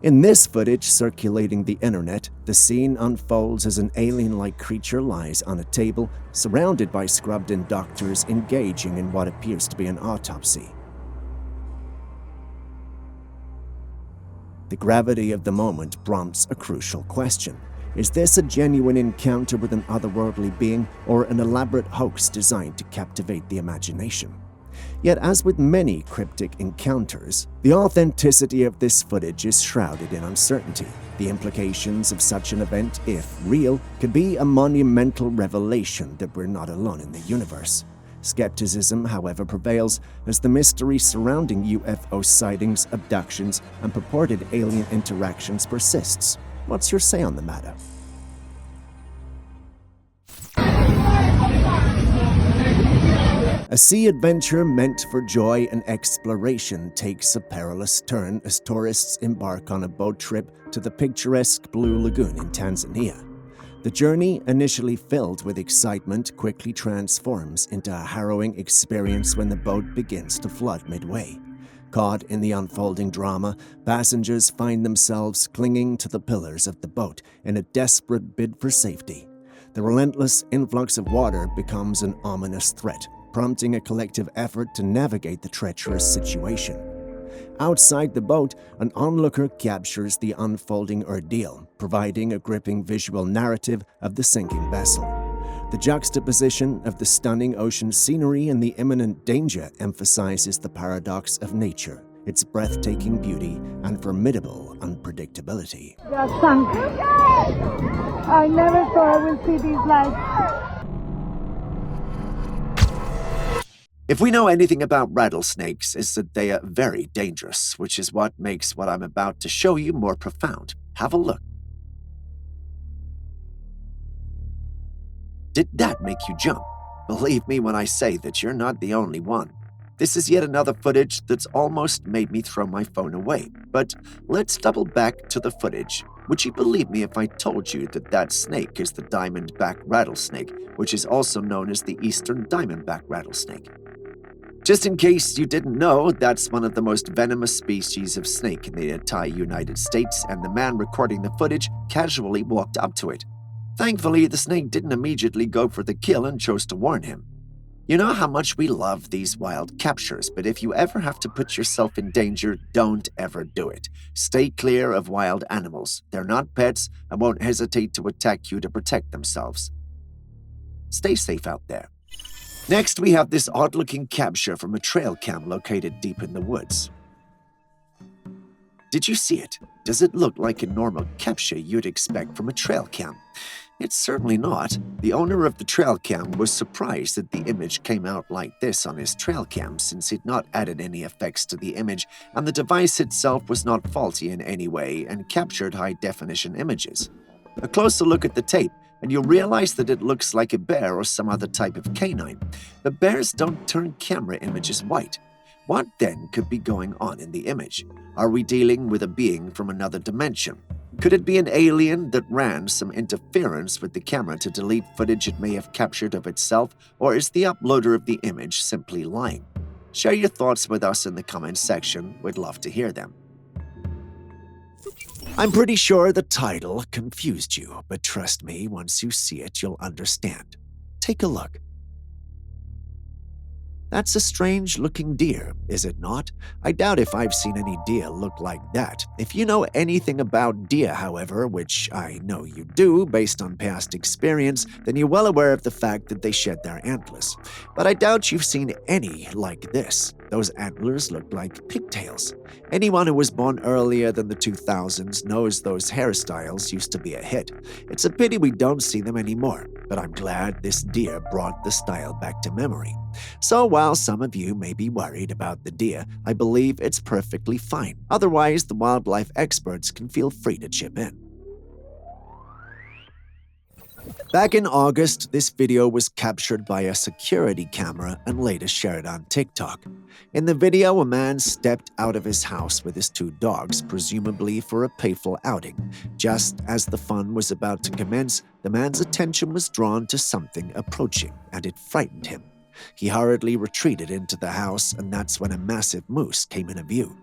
Speaker 1: In this footage circulating the internet, the scene unfolds as an alien-like creature lies on a table, surrounded by scrubbed-in doctors engaging in what appears to be an autopsy. The gravity of the moment prompts a crucial question. Is this a genuine encounter with an otherworldly being, or an elaborate hoax designed to captivate the imagination? Yet, as with many cryptic encounters, the authenticity of this footage is shrouded in uncertainty. The implications of such an event, if real, could be a monumental revelation that we're not alone in the universe. Skepticism, however, prevails as the mystery surrounding UFO sightings, abductions, and purported alien interactions persists. What's your say on the matter? A sea adventure meant for joy and exploration takes a perilous turn as tourists embark on a boat trip to the picturesque Blue Lagoon in Tanzania. The journey, initially filled with excitement, quickly transforms into a harrowing experience when the boat begins to flood midway. Caught in the unfolding drama, passengers find themselves clinging to the pillars of the boat in a desperate bid for safety. The relentless influx of water becomes an ominous threat, prompting a collective effort to navigate the treacherous situation. Outside the boat, an onlooker captures the unfolding ordeal, providing a gripping visual narrative of the sinking vessel. The juxtaposition of the stunning ocean scenery and the imminent danger emphasizes the paradox of nature, its breathtaking beauty and formidable unpredictability.
Speaker 6: They sunk. I never thought I would see these lights.
Speaker 5: If we know anything about rattlesnakes, it's that they are very dangerous, which is what makes what I'm about to show you more profound. Have a look. Did that make you jump? Believe me when I say that you're not the only one. This is yet another footage that's almost made me throw my phone away. But let's double back to the footage. Would you believe me if I told you that that snake is the diamondback rattlesnake, which is also known as the eastern diamondback rattlesnake? Just in case you didn't know, that's one of the most venomous species of snake in the entire United States, and the man recording the footage casually walked up to it. Thankfully, the snake didn't immediately go for the kill and chose to warn him. You know how much we love these wild captures, but if you ever have to put yourself in danger, don't ever do it. Stay clear of wild animals. They're not pets and won't hesitate to attack you to protect themselves. Stay safe out there. Next, we have this odd-looking capture from a trail cam located deep in the woods. Did you see it? Does it look like a normal capture you'd expect from a trail cam? It's certainly not. The owner of the trail cam was surprised that the image came out like this on his trail cam, since he'd not added any effects to the image, and the device itself was not faulty in any way and captured high-definition images. A closer look at the tape, and you'll realize that it looks like a bear or some other type of canine. But bears don't turn camera images white. What then could be going on in the image? Are we dealing with a being from another dimension? Could it be an alien that ran some interference with the camera to delete footage it may have captured of itself, or is the uploader of the image simply lying? Share your thoughts with us in the comments section. We'd love to hear them. I'm pretty sure the title confused you, but trust me, once you see it, you'll understand. Take a look. That's a strange-looking deer, is it not? I doubt if I've seen any deer look like that. If you know anything about deer, however, which I know you do based on past experience, then you're well aware of the fact that they shed their antlers. But I doubt you've seen any like this. Those antlers look like pigtails. Anyone who was born earlier than the 2000s knows those hairstyles used to be a hit. It's a pity we don't see them anymore, but I'm glad this deer brought the style back to memory. So while some of you may be worried about the deer, I believe it's perfectly fine. Otherwise, the wildlife experts can feel free to chip in. Back in August, this video was captured by a security camera and later shared on TikTok. In the video, a man stepped out of his house with his 2 dogs, presumably for a playful outing. Just as the fun was about to commence, the man's attention was drawn to something approaching, and it frightened him. He hurriedly retreated into the house, and that's when a massive moose came into view.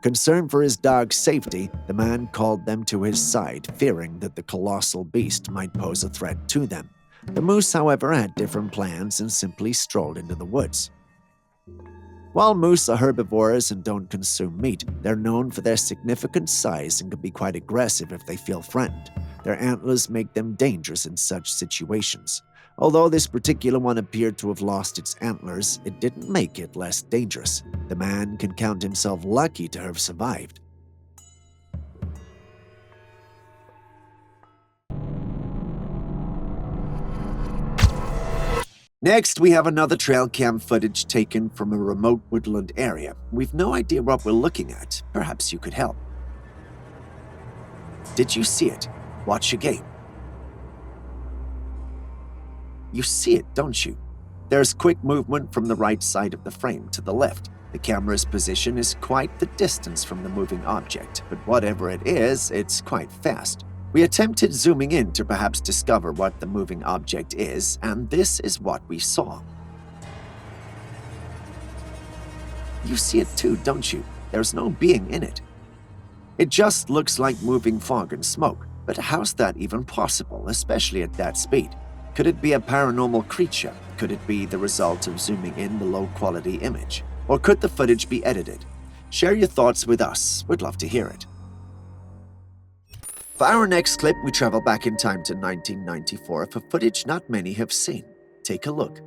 Speaker 5: Concerned for his dog's safety, the man called them to his side, fearing that the colossal beast might pose a threat to them. The moose, however, had different plans and simply strolled into the woods. While moose are herbivores and don't consume meat, they're known for their significant size and can be quite aggressive if they feel threatened. Their antlers make them dangerous in such situations. Although this particular one appeared to have lost its antlers, it didn't make it less dangerous. The man can count himself lucky to have survived. Next, we have another trail cam footage taken from a remote woodland area. We've no idea what we're looking at. Perhaps you could help. Did you see it? Watch again. You see it, don't you? There's quick movement from the right side of the frame to the left. The camera's position is quite the distance from the moving object, but whatever it is, it's quite fast. We attempted zooming in to perhaps discover what the moving object is, and this is what we saw. You see it too, don't you? There's no being in it. It just looks like moving fog and smoke, but how's that even possible, especially at that speed? Could it be a paranormal creature? Could it be the result of zooming in the low-quality image? Or could the footage be edited? Share your thoughts with us. We'd love to hear it. For our next clip, we travel back in time to 1994 for footage not many have seen. Take a look.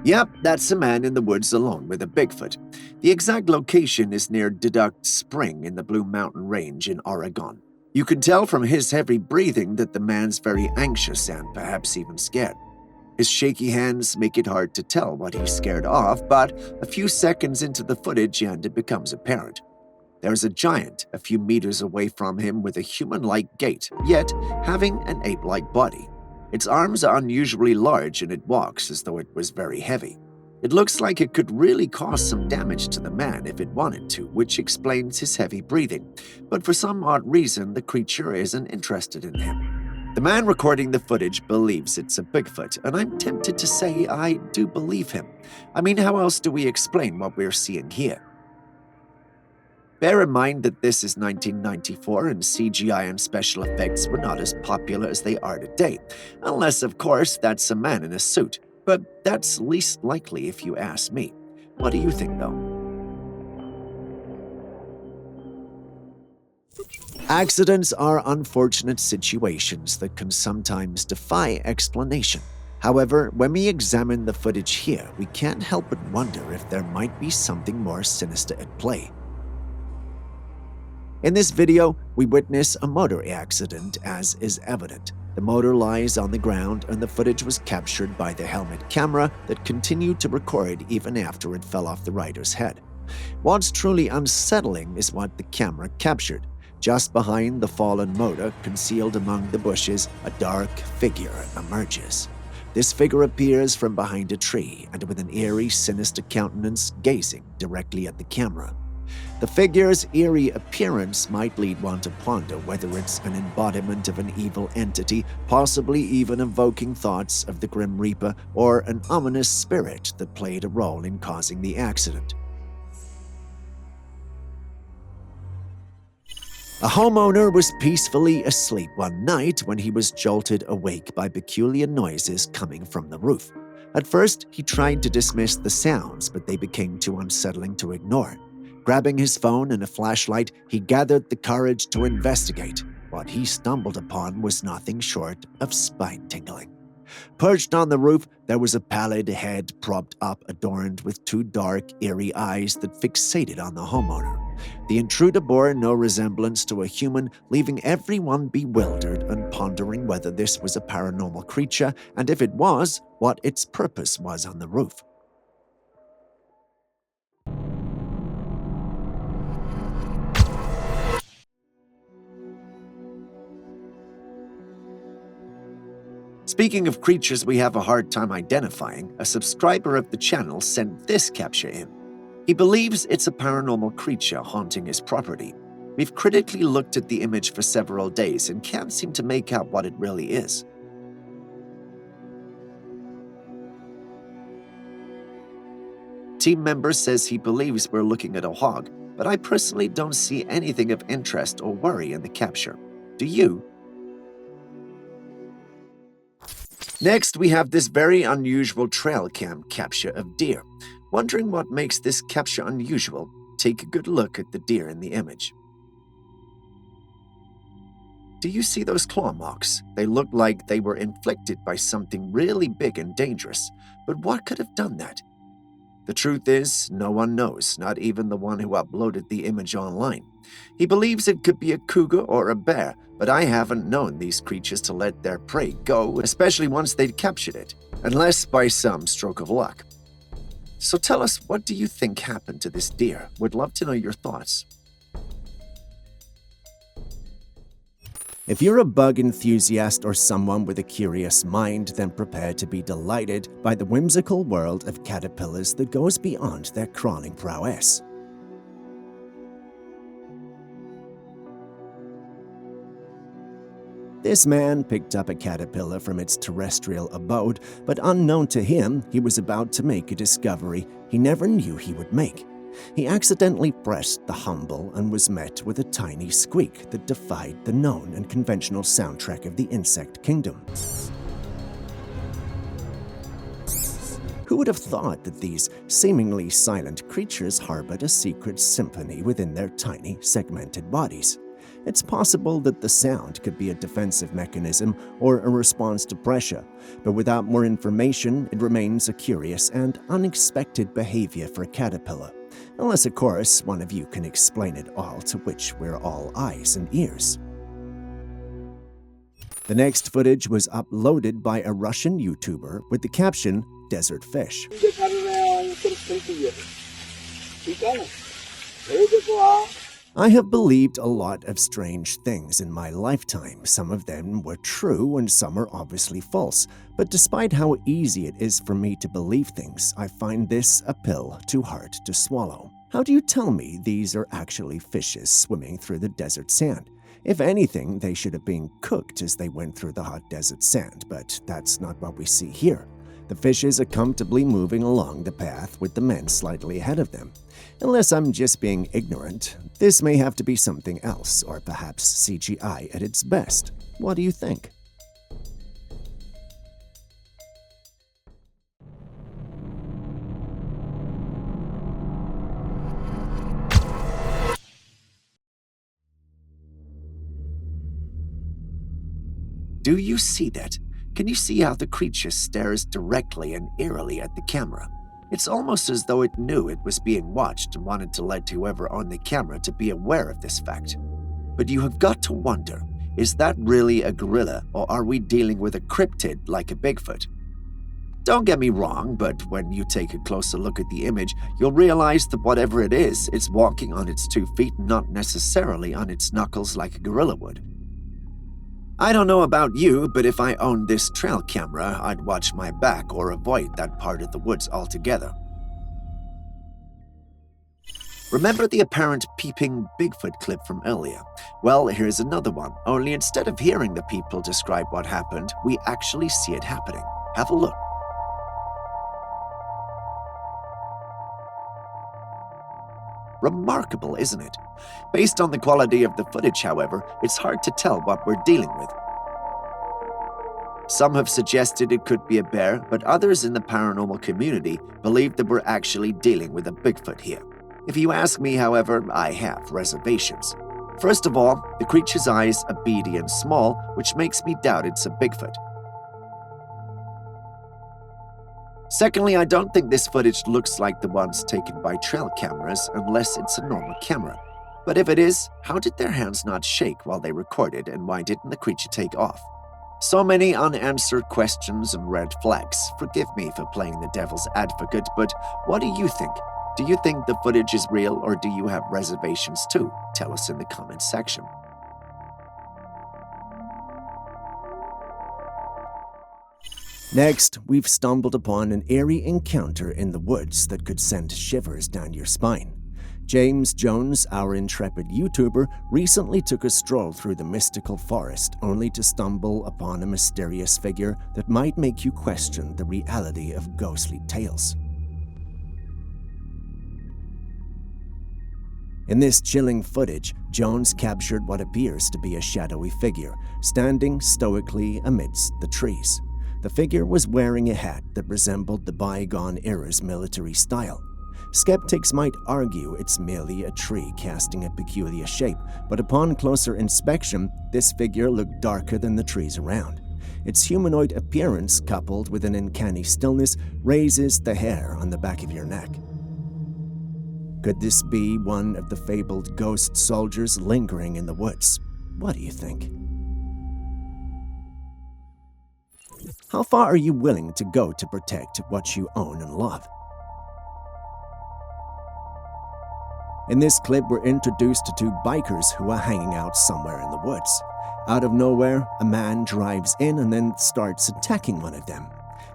Speaker 5: Yep, that's a man in the woods alone with a Bigfoot. The exact location is near Deduct Spring in the Blue Mountain Range in Oregon. You can tell from his heavy breathing that the man's very anxious and perhaps even scared. His shaky hands make it hard to tell what he's scared of, but a few seconds into the footage and it becomes apparent. There's a giant a few meters away from him with a human-like gait, yet having an ape-like body. Its arms are unusually large and it walks as though it was very heavy. It looks like it could really cause some damage to the man if it wanted to, which explains his heavy breathing. But for some odd reason, the creature isn't interested in him. The man recording the footage believes it's a Bigfoot, and I'm tempted to say I do believe him. I mean, how else do we explain what we're seeing here? Bear in mind that this is 1994 and CGI and special effects were not as popular as they are today, unless, of course, that's a man in a suit. But that's least likely if you ask me. What do you think, though? Accidents are unfortunate situations that can sometimes defy explanation. However, when we examine the footage here, we can't help but wonder if there might be something more sinister at play. In this video, we witness a motor accident, as is evident. The motor lies on the ground and the footage was captured by the helmet camera that continued to record even after it fell off the rider's head. What's truly unsettling is what the camera captured. Just behind the fallen motor, concealed among the bushes, a dark figure emerges. This figure appears from behind a tree and with an eerie, sinister countenance gazing directly at the camera. The figure's eerie appearance might lead one to ponder whether it's an embodiment of an evil entity, possibly even evoking thoughts of the Grim Reaper or an ominous spirit that played a role in causing the accident. A homeowner was peacefully asleep one night when he was jolted awake by peculiar noises coming from the roof. At first, he tried to dismiss the sounds, but they became too unsettling to ignore. Grabbing his phone and a flashlight, he gathered the courage to investigate. What he stumbled upon was nothing short of spine-tingling. Perched on the roof, there was a pallid head propped up, adorned with two dark, eerie eyes that fixated on the homeowner. The intruder bore no resemblance to a human, leaving everyone bewildered and pondering whether this was a paranormal creature, and if it was, what its purpose was on the roof. Speaking of creatures we have a hard time identifying, a subscriber of the channel sent this capture in. He believes it's a paranormal creature haunting his property. We've critically looked at the image for several days and can't seem to make out what it really is. Team member says he believes we're looking at a hog, but I personally don't see anything of interest or worry in the capture. Do you? Next, we have this very unusual Trailcam capture of deer. Wondering what makes this capture unusual? Take a good look at the deer in the image. Do you see those claw marks? They look like they were inflicted by something really big and dangerous. But what could have done that? The truth is, no one knows, not even the one who uploaded the image online. He believes it could be a cougar or a bear, but I haven't known these creatures to let their prey go, especially once they'd captured it, unless by some stroke of luck. So tell us, what do you think happened to this deer? Would love to know your thoughts. If you're a bug enthusiast or someone with a curious mind, then prepare to be delighted by the whimsical world of caterpillars that goes beyond their crawling prowess. This man picked up a caterpillar from its terrestrial abode, but unknown to him, he was about to make a discovery he never knew he would make. He accidentally pressed the humble and was met with a tiny squeak that defied the known and conventional soundtrack of the insect kingdom. Who would have thought that these seemingly silent creatures harbored a secret symphony within their tiny, segmented bodies? It's possible that the sound could be a defensive mechanism or a response to pressure, but without more information, it remains a curious and unexpected behavior for a caterpillar. Unless, of course, one of you can explain it all, to which we're all eyes and ears. The next footage was uploaded by a Russian YouTuber with the caption, "Desert Fish." I have believed a lot of strange things in my lifetime. Some of them were true and some are obviously false. But despite how easy it is for me to believe things, I find this a pill too hard to swallow. How do you tell me these are actually fishes swimming through the desert sand? If anything, they should have been cooked as they went through the hot desert sand, but that's not what we see here. The fishes are comfortably moving along the path with the men slightly ahead of them. Unless I'm just being ignorant, this may have to be something else, or perhaps CGI at its best. What do you think? Do you see that? Can you see how the creature stares directly and eerily at the camera? It's almost as though it knew it was being watched and wanted to let whoever owned the camera to be aware of this fact. But you have got to wonder, is that really a gorilla, or are we dealing with a cryptid like a Bigfoot? Don't get me wrong, but when you take a closer look at the image, you'll realize that whatever it is, it's walking on its 2 feet, not necessarily on its knuckles like a gorilla would. I don't know about you, but if I owned this trail camera, I'd watch my back or avoid that part of the woods altogether. Remember the apparent peeping Bigfoot clip from earlier? Well, here's another one, only instead of hearing the people describe what happened, we actually see it happening. Have a look. Remarkable, isn't it? Based on the quality of the footage, however, it's hard to tell what we're dealing with. Some have suggested it could be a bear, but others in the paranormal community believe that we're actually dealing with a Bigfoot here. If you ask me, however, I have reservations. First of all, the creature's eyes are beady and small, which makes me doubt it's a Bigfoot. Secondly, I don't think this footage looks like the ones taken by trail cameras unless it's a normal camera. But if it is, how did their hands not shake while they recorded, and why didn't the creature take off? So many unanswered questions and red flags. Forgive me for playing the devil's advocate, but what do you think? Do you think the footage is real, or do you have reservations too? Tell us in the comments section.
Speaker 1: Next, we've stumbled upon an eerie encounter in the woods that could send shivers down your spine. James Jones, our intrepid YouTuber, recently took a stroll through the mystical forest only to stumble upon a mysterious figure that might make you question the reality of ghostly tales. In this chilling footage, Jones captured what appears to be a shadowy figure, standing stoically amidst the trees. The figure was wearing a hat that resembled the bygone era's military style. Skeptics might argue it's merely a tree casting a peculiar shape, but upon closer inspection, this figure looked darker than the trees around. Its humanoid appearance, coupled with an uncanny stillness, raises the hair on the back of your neck. Could this be one of the fabled ghost soldiers lingering in the woods? What do you think? How far are you willing to go to protect what you own and love? In this clip, we're introduced to 2 bikers who are hanging out somewhere in the woods. Out of nowhere, a man drives in and then starts attacking one of them.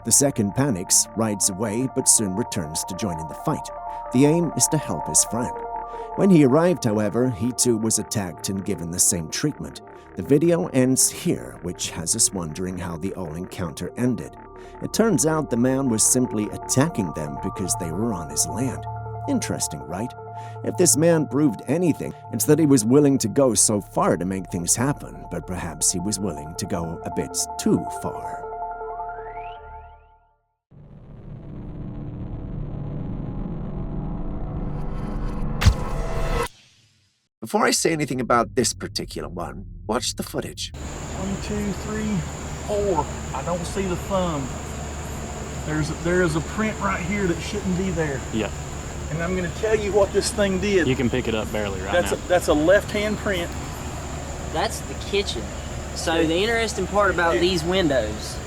Speaker 1: The second panics, rides away, but soon returns to join in the fight. The aim is to help his friend. When he arrived, however, he too was attacked and given the same treatment. The video ends here, which has us wondering how the whole encounter ended. It turns out the man was simply attacking them because they were on his land. Interesting, right? If this man proved anything, it's that he was willing to go so far to make things happen, but perhaps he was willing to go a bit too far.
Speaker 5: Before I say anything about this particular one, watch the footage.
Speaker 7: 1, 2, 3, 4. I don't see the thumb. There is a print right here that shouldn't be there.
Speaker 8: Yeah.
Speaker 7: And I'm going to tell you what this thing did.
Speaker 8: You can pick it up barely right now.
Speaker 7: That's a left-hand print.
Speaker 9: That's the kitchen. So the interesting part about these windows,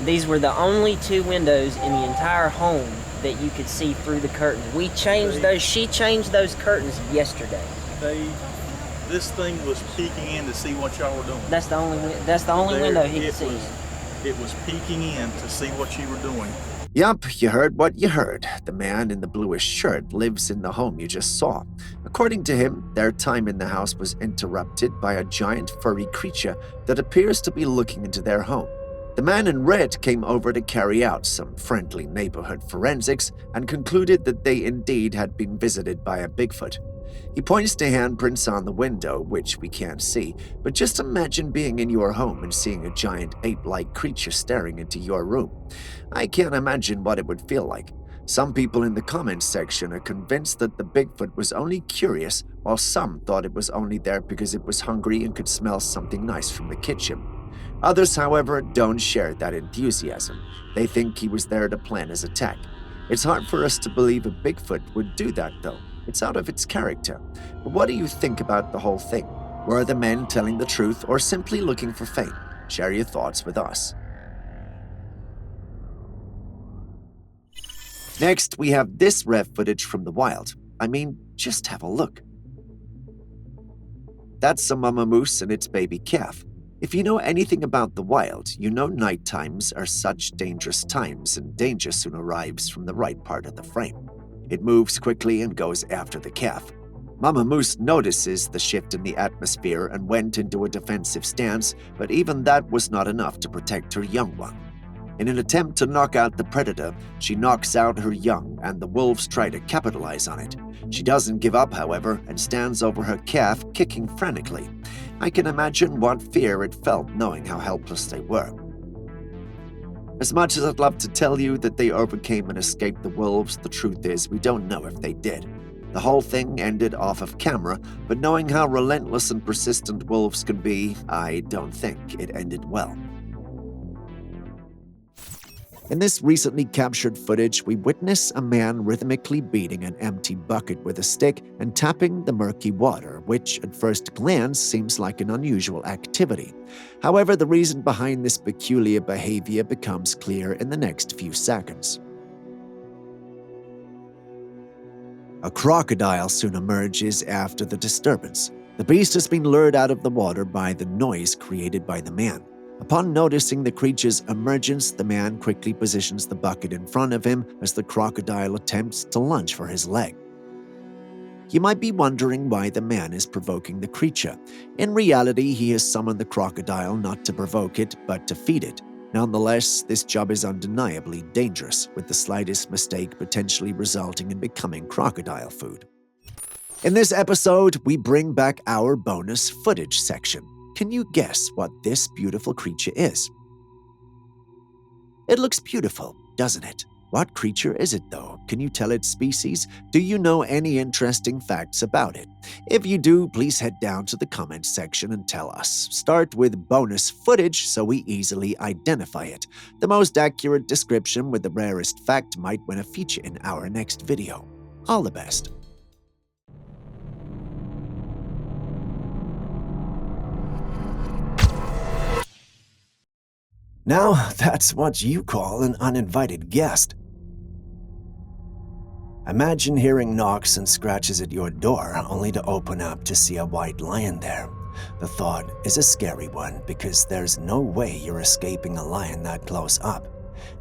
Speaker 9: these were the only 2 windows in the entire home that you could see through the curtains. We changed those. She changed those curtains yesterday.
Speaker 7: This thing was peeking in to see what y'all were doing.
Speaker 9: That's the only window he could see.
Speaker 7: It was peeking in to see what you were doing.
Speaker 5: Yup, you heard what you heard. The man in the bluish shirt lives in the home you just saw. According to him, their time in the house was interrupted by a giant furry creature that appears to be looking into their home. The man in red came over to carry out some friendly neighborhood forensics and concluded that they indeed had been visited by a Bigfoot. He points to handprints on the window, which we can't see, but just imagine being in your home and seeing a giant ape-like creature staring into your room. I can't imagine what it would feel like. Some people in the comments section are convinced that the Bigfoot was only curious, while some thought it was only there because it was hungry and could smell something nice from the kitchen. Others, however, don't share that enthusiasm. They think he was there to plan his attack. It's hard for us to believe a Bigfoot would do that, though. It's out of its character. But what do you think about the whole thing? Were the men telling the truth or simply looking for fame? Share your thoughts with us. Next, we have this rare footage from the wild. I mean, just have a look. That's a mama moose and its baby calf. If you know anything about the wild, you know night times are such dangerous times and danger soon arrives from the right part of the frame. It moves quickly and goes after the calf. Mama Moose notices the shift in the atmosphere and went into a defensive stance, but even that was not enough to protect her young one. In an attempt to knock out the predator, she knocks out her young, and the wolves try to capitalize on it. She doesn't give up, however, and stands over her calf, kicking frantically. I can imagine what fear it felt knowing how helpless they were. As much as I'd love to tell you that they overcame and escaped the wolves, the truth is we don't know if they did. The whole thing ended off of camera, but knowing how relentless and persistent wolves can be, I don't think it ended well. In this recently captured footage, we witness a man rhythmically beating an empty bucket with a stick and tapping the murky water, which at first glance seems like an unusual activity. However, the reason behind this peculiar behavior becomes clear in the next few seconds. A crocodile soon emerges after the disturbance. The beast has been lured out of the water by the noise created by the man. Upon noticing the creature's emergence, the man quickly positions the bucket in front of him as the crocodile attempts to lunge for his leg. You might be wondering why the man is provoking the creature. In reality, he has summoned the crocodile not to provoke it, but to feed it. Nonetheless, this job is undeniably dangerous, with the slightest mistake potentially resulting in becoming crocodile food. In this episode, we bring back our bonus footage section. Can you guess what this beautiful creature is? It looks beautiful, doesn't it? What creature is it though? Can you tell its species? Do you know any interesting facts about it? If you do, please head down to the comments section and tell us. Start with bonus footage so we easily identify it. The most accurate description with the rarest fact might win a feature in our next video. All the best. Now, that's what you call an uninvited guest. Imagine hearing knocks and scratches at your door, only to open up to see a white lion there. The thought is a scary one because there's no way you're escaping a lion that close up.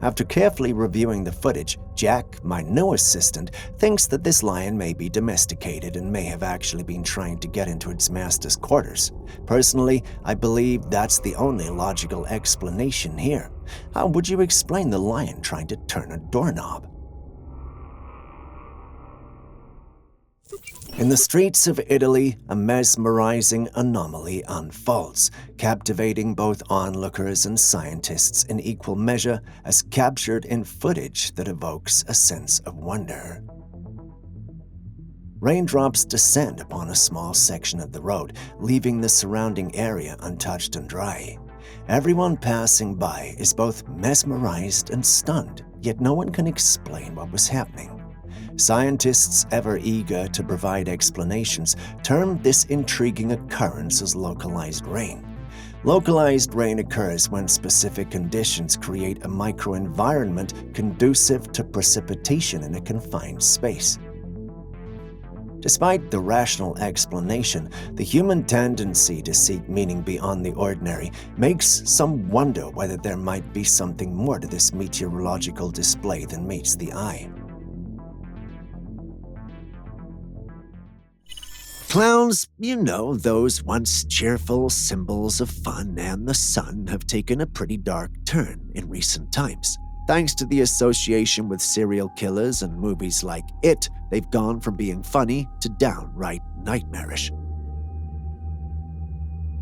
Speaker 5: After carefully reviewing the footage, Jack, my new assistant, thinks that this lion may be domesticated and may have actually been trying to get into its master's quarters. Personally, I believe that's the only logical explanation here. How would you explain the lion trying to turn a doorknob? In the streets of Italy, a mesmerizing anomaly unfolds, captivating both onlookers and scientists in equal measure as captured in footage that evokes a sense of wonder. Raindrops descend upon a small section of the road, leaving the surrounding area untouched and dry. Everyone passing by is both mesmerized and stunned, yet no one can explain what was happening. Scientists, ever eager to provide explanations, term this intriguing occurrence as localized rain. Localized rain occurs when specific conditions create a microenvironment conducive to precipitation in a confined space. Despite the rational explanation, the human tendency to seek meaning beyond the ordinary makes some wonder whether there might be something more to this meteorological display than meets the eye. Clowns, you know, those once cheerful symbols of fun and the sun, have taken a pretty dark turn in recent times. Thanks to the association with serial killers and movies like It, they've gone from being funny to downright nightmarish.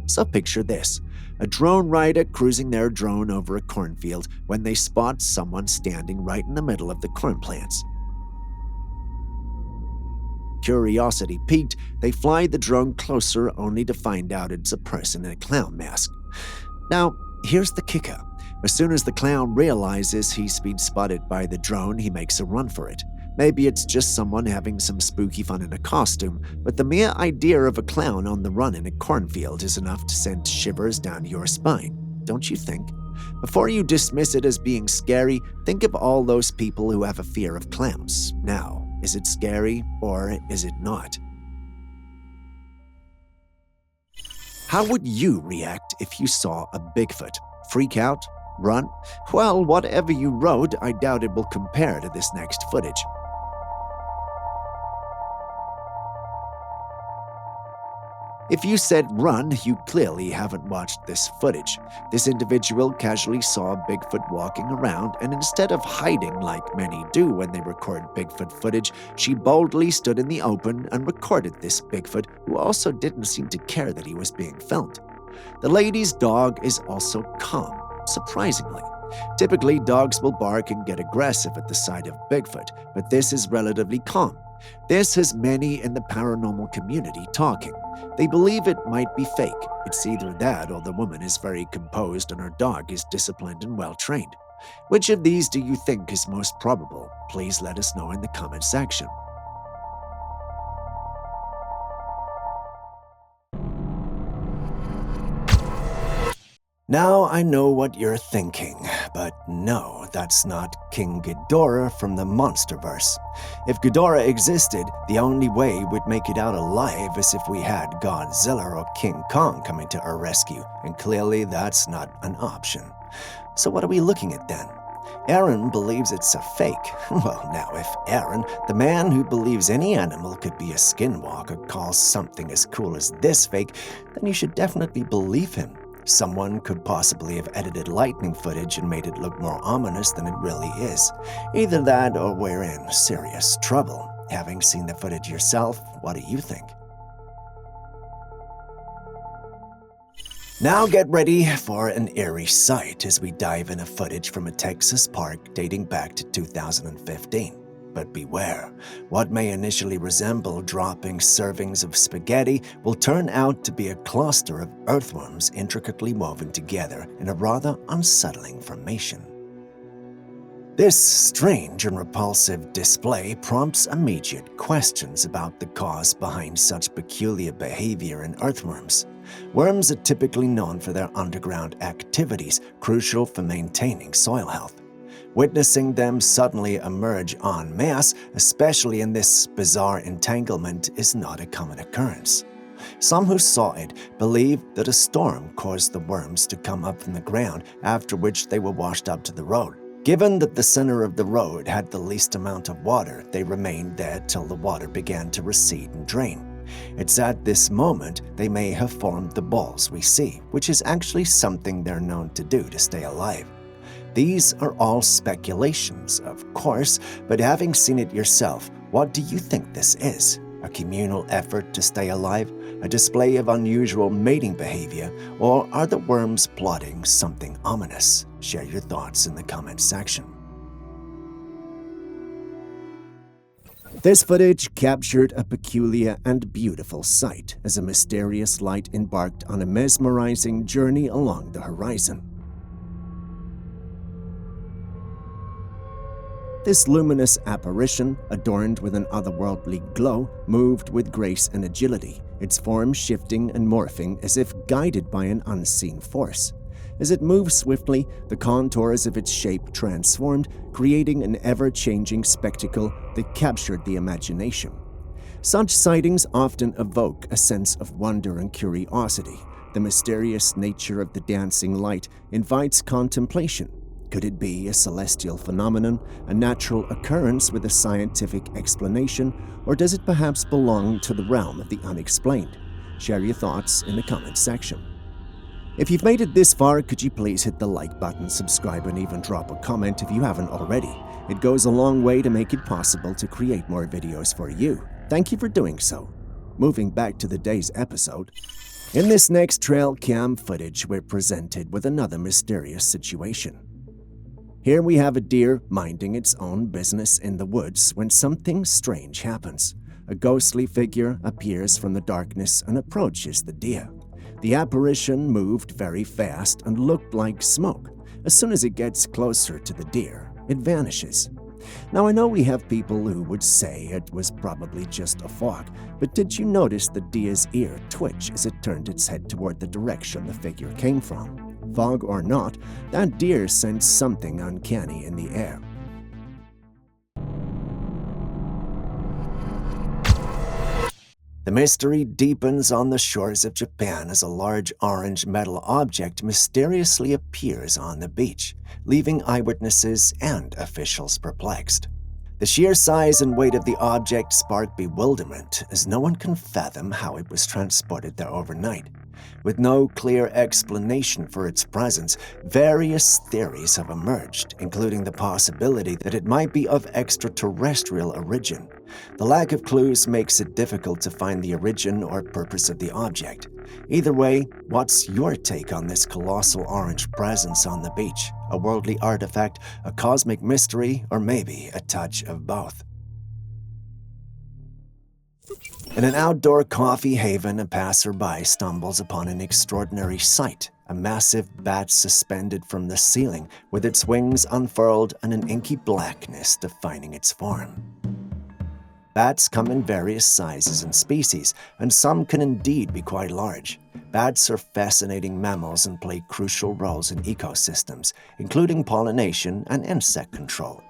Speaker 5: So picture this: a drone rider cruising their drone over a cornfield when they spot someone standing right in the middle of the corn plants. Curiosity piqued, they fly the drone closer only to find out it's a person in a clown mask. Now, here's the kicker. As soon as the clown realizes he's been spotted by the drone, he makes a run for it. Maybe it's just someone having some spooky fun in a costume, but the mere idea of a clown on the run in a cornfield is enough to send shivers down your spine, don't you think? Before you dismiss it as being scary, think of all those people who have a fear of clowns. Now, is it scary or is it not? How would you react if you saw a Bigfoot? Freak out? Run? Well, whatever you wrote, I doubt it will compare to this next footage. If you said run, you clearly haven't watched this footage. This individual casually saw Bigfoot walking around, and instead of hiding like many do when they record Bigfoot footage, she boldly stood in the open and recorded this Bigfoot, who also didn't seem to care that he was being filmed. The lady's dog is also calm, surprisingly. Typically, dogs will bark and get aggressive at the sight of Bigfoot, but this is relatively calm. This has many in the paranormal community talking. They believe it might be fake. It's either that or the woman is very composed and her dog is disciplined and well-trained. Which of these do you think is most probable? Please let us know in the comment section. Now I know what you're thinking, but no, that's not King Ghidorah from the Monsterverse. If Ghidorah existed, the only way we'd make it out alive is if we had Godzilla or King Kong coming to our rescue, and clearly that's not an option. So what are we looking at then? Aaron believes it's a fake. Well, now if Aaron, the man who believes any animal could be a skinwalker, calls something as cool as this fake, then you should definitely believe him. Someone could possibly have edited lightning footage and made it look more ominous than it really is. Either that or we're in serious trouble. Having seen the footage yourself, what do you think? Now get ready for an eerie sight as we dive into footage from a Texas park dating back to 2015. But beware, what may initially resemble dropping servings of spaghetti will turn out to be a cluster of earthworms intricately woven together in a rather unsettling formation. This strange and repulsive display prompts immediate questions about the cause behind such peculiar behavior in earthworms. Worms are typically known for their underground activities, crucial for maintaining soil health. Witnessing them suddenly emerge en masse, especially in this bizarre entanglement, is not a common occurrence. Some who saw it believe that a storm caused the worms to come up from the ground, after which they were washed up to the road. Given that the center of the road had the least amount of water, they remained there till the water began to recede and drain. It's at this moment they may have formed the balls we see, which is actually something they're known to do to stay alive. These are all speculations, of course, but having seen it yourself, what do you think this is? A communal effort to stay alive? A display of unusual mating behavior? Or are the worms plotting something ominous? Share your thoughts in the comment section. This footage captured a peculiar and beautiful sight as a mysterious light embarked on a mesmerizing journey along the horizon. This luminous apparition, adorned with an otherworldly glow, moved with grace and agility, its form shifting and morphing as if guided by an unseen force. As it moved swiftly, the contours of its shape transformed, creating an ever-changing spectacle that captured the imagination. Such sightings often evoke a sense of wonder and curiosity. The mysterious nature of the dancing light invites contemplation. Could it be a celestial phenomenon, a natural occurrence with a scientific explanation, or does it perhaps belong to the realm of the unexplained? Share your thoughts in the comments section. If you've made it this far, could you please hit the like button, subscribe, and even drop a comment if you haven't already? It goes a long way to make it possible to create more videos for you. Thank you for doing so. Moving back to the day's episode. In this next Trailcam footage, we're presented with another mysterious situation. Here we have a deer minding its own business in the woods when something strange happens. A ghostly figure appears from the darkness and approaches the deer. The apparition moved very fast and looked like smoke. As soon as it gets closer to the deer, it vanishes. Now I know we have people who would say it was probably just a fog, but did you notice the deer's ear twitch as it turned its head toward the direction the figure came from?
Speaker 1: fog or not, that deer sensed something uncanny in the air. The mystery deepens on the shores of Japan as a large orange metal object mysteriously appears on the beach, leaving eyewitnesses and officials perplexed. The sheer size and weight of the object spark bewilderment, as no one can fathom how it was transported there overnight. With no clear explanation for its presence, various theories have emerged, including the possibility that it might be of extraterrestrial origin. The lack of clues makes it difficult to find the origin or purpose of the object. Either way, what's your take on this colossal orange presence on the beach? A worldly artifact, a cosmic mystery, or maybe a touch of both? In an outdoor coffee haven, a passerby stumbles upon an extraordinary sight, a massive bat suspended from the ceiling, with its wings unfurled and an inky blackness defining its form. Bats come in various sizes and species, and some can indeed be quite large. Bats are fascinating mammals and play crucial roles in ecosystems, including pollination and insect control.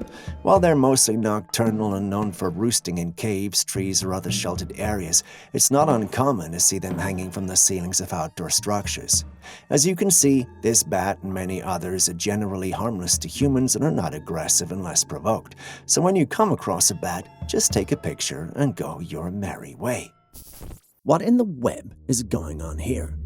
Speaker 1: While they're mostly nocturnal and known for roosting in caves, trees, or other sheltered areas, it's not uncommon to see them hanging from the ceilings of outdoor structures. As you can see, this bat and many others are generally harmless to humans and are not aggressive unless provoked. So when you come across a bat, just take a picture and go your merry way. What in the web is going on here?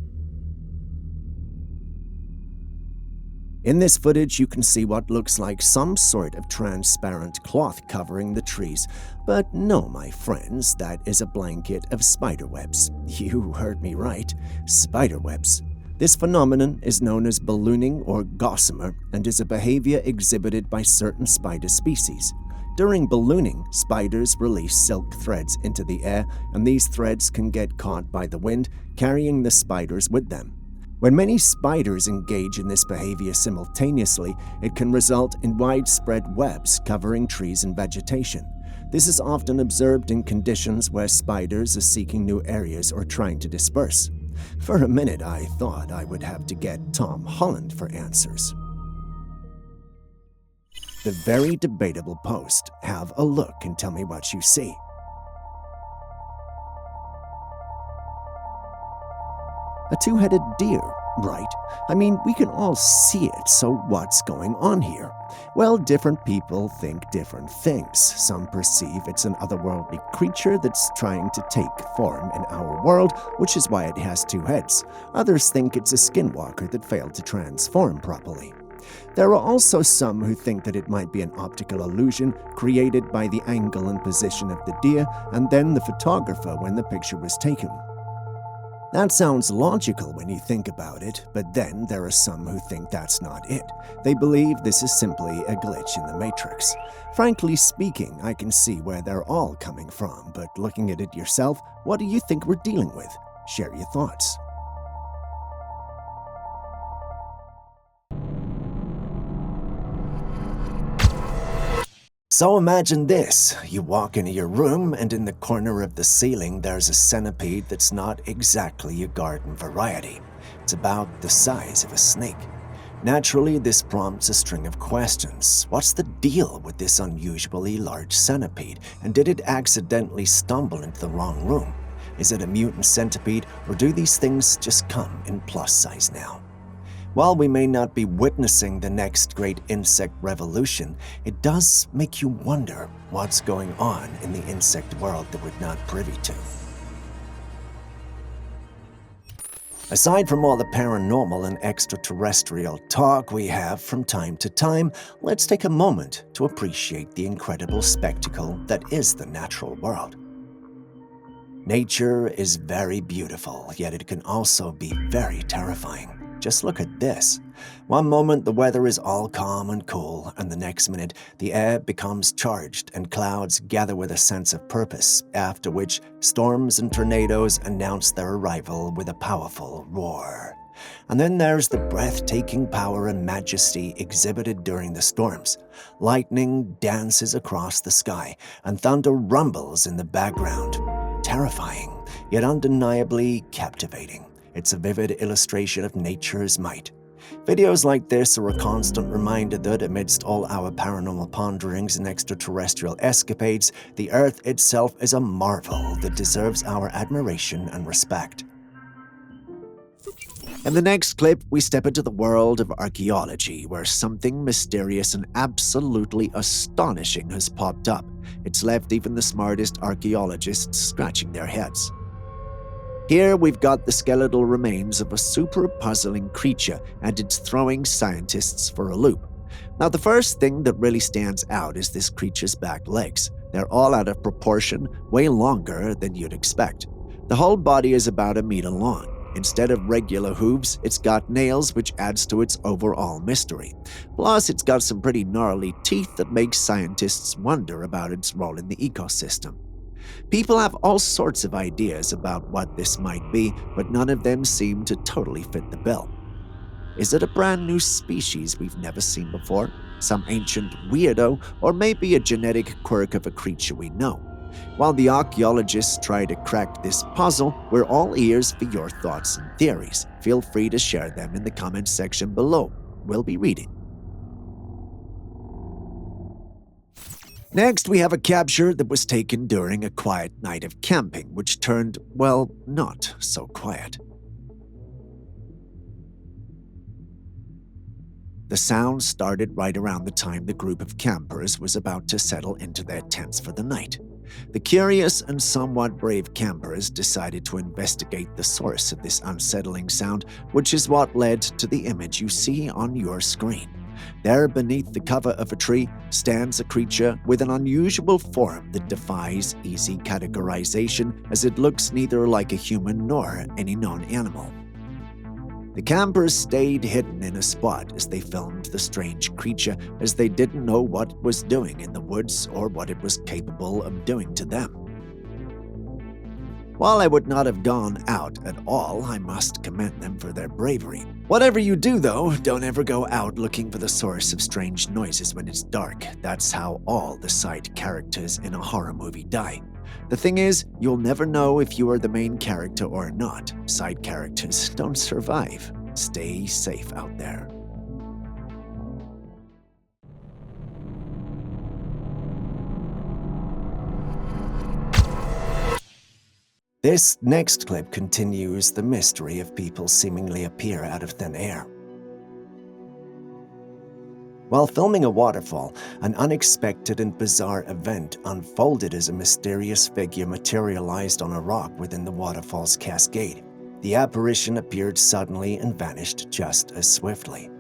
Speaker 1: In this footage, you can see what looks like some sort of transparent cloth covering the trees. But no, my friends, that is a blanket of spiderwebs. You heard me right, spiderwebs. This phenomenon is known as ballooning or gossamer and is a behavior exhibited by certain spider species. During ballooning, spiders release silk threads into the air, and these threads can get caught by the wind, carrying the spiders with them. When many spiders engage in this behavior simultaneously, it can result in widespread webs covering trees and vegetation. This is often observed in conditions where spiders are seeking new areas or trying to disperse. For a minute, I thought I would have to get Tom Holland for answers. The very debatable post. Have a look and tell me what you see. A two-headed deer, right? I mean, we can all see it, so what's going on here? Well, different people think different things. Some perceive it's an otherworldly creature that's trying to take form in our world, which is why it has two heads. Others think it's a skinwalker that failed to transform properly. There are also some who think that it might be an optical illusion created by the angle and position of the deer and then the photographer when the picture was taken. That sounds logical when you think about it, but then there are some who think that's not it. They believe this is simply a glitch in the Matrix. Frankly speaking, I can see where they're all coming from, but looking at it yourself, what do you think we're dealing with? Share your thoughts. So imagine this. You walk into your room and in the corner of the ceiling there's a centipede that's not exactly a garden variety. It's about the size of a snake. Naturally, this prompts a string of questions. What's the deal with this unusually large centipede? And did it accidentally stumble into the wrong room? Is it a mutant centipede, or do these things just come in plus size now? While we may not be witnessing the next great insect revolution, it does make you wonder what's going on in the insect world that we're not privy to. Aside from all the paranormal and extraterrestrial talk we have from time to time, let's take a moment to appreciate the incredible spectacle that is the natural world. Nature is very beautiful, yet it can also be very terrifying. Just look at this. One moment the weather is all calm and cool, and the next minute the air becomes charged and clouds gather with a sense of purpose, after which storms and tornadoes announce their arrival with a powerful roar. And then there's the breathtaking power and majesty exhibited during the storms. Lightning dances across the sky, and thunder rumbles in the background. Terrifying, yet undeniably captivating. It's a vivid illustration of nature's might. Videos like this are a constant reminder that amidst all our paranormal ponderings and extraterrestrial escapades, the Earth itself is a marvel that deserves our admiration and respect. In the next clip, we step into the world of archaeology, where something mysterious and absolutely astonishing has popped up. It's left even the smartest archaeologists scratching their heads. Here we've got the skeletal remains of a super puzzling creature, and it's throwing scientists for a loop. Now, the first thing that really stands out is this creature's back legs. They're all out of proportion, way longer than you'd expect. The whole body is about a meter long. Instead of regular hooves, it's got nails, which adds to its overall mystery. Plus, it's got some pretty gnarly teeth that make scientists wonder about its role in the ecosystem. People have all sorts of ideas about what this might be, but none of them seem to totally fit the bill. Is it a brand new species we've never seen before? Some ancient weirdo? Or maybe a genetic quirk of a creature we know? While the archaeologists try to crack this puzzle, we're all ears for your thoughts and theories. Feel free to share them in the comments section below. We'll be reading. Next, we have a capture that was taken during a quiet night of camping, which turned, well, not so quiet. The sound started right around the time the group of campers was about to settle into their tents for the night. The curious and somewhat brave campers decided to investigate the source of this unsettling sound, which is what led to the image you see on your screen. There, beneath the cover of a tree, stands a creature with an unusual form that defies easy categorization, as it looks neither like a human nor any known animal. The campers stayed hidden in a spot as they filmed the strange creature, as they didn't know what it was doing in the woods or what it was capable of doing to them. While I would not have gone out at all, I must commend them for their bravery. Whatever you do, though, don't ever go out looking for the source of strange noises when it's dark. That's how all the side characters in a horror movie die. The thing is, you'll never know if you are the main character or not. Side characters don't survive. Stay safe out there. This next clip continues the mystery of people seemingly appear out of thin air. While filming a waterfall, an unexpected and bizarre event unfolded as a mysterious figure materialized on a rock within the waterfall's cascade. The apparition appeared suddenly and vanished just as swiftly.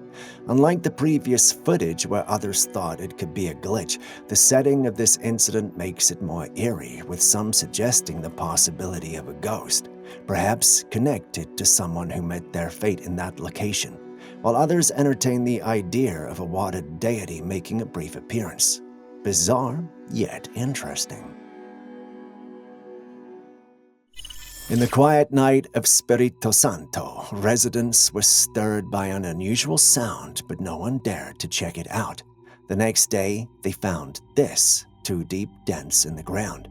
Speaker 1: Unlike the previous footage where others thought it could be a glitch, the setting of this incident makes it more eerie, with some suggesting the possibility of a ghost, perhaps connected to someone who met their fate in that location, while others entertain the idea of a water deity making a brief appearance. Bizarre, yet interesting. In the quiet night of Spirito Santo, residents were stirred by an unusual sound, but no one dared to check it out. The next day, they found this 2 deep dents in the ground.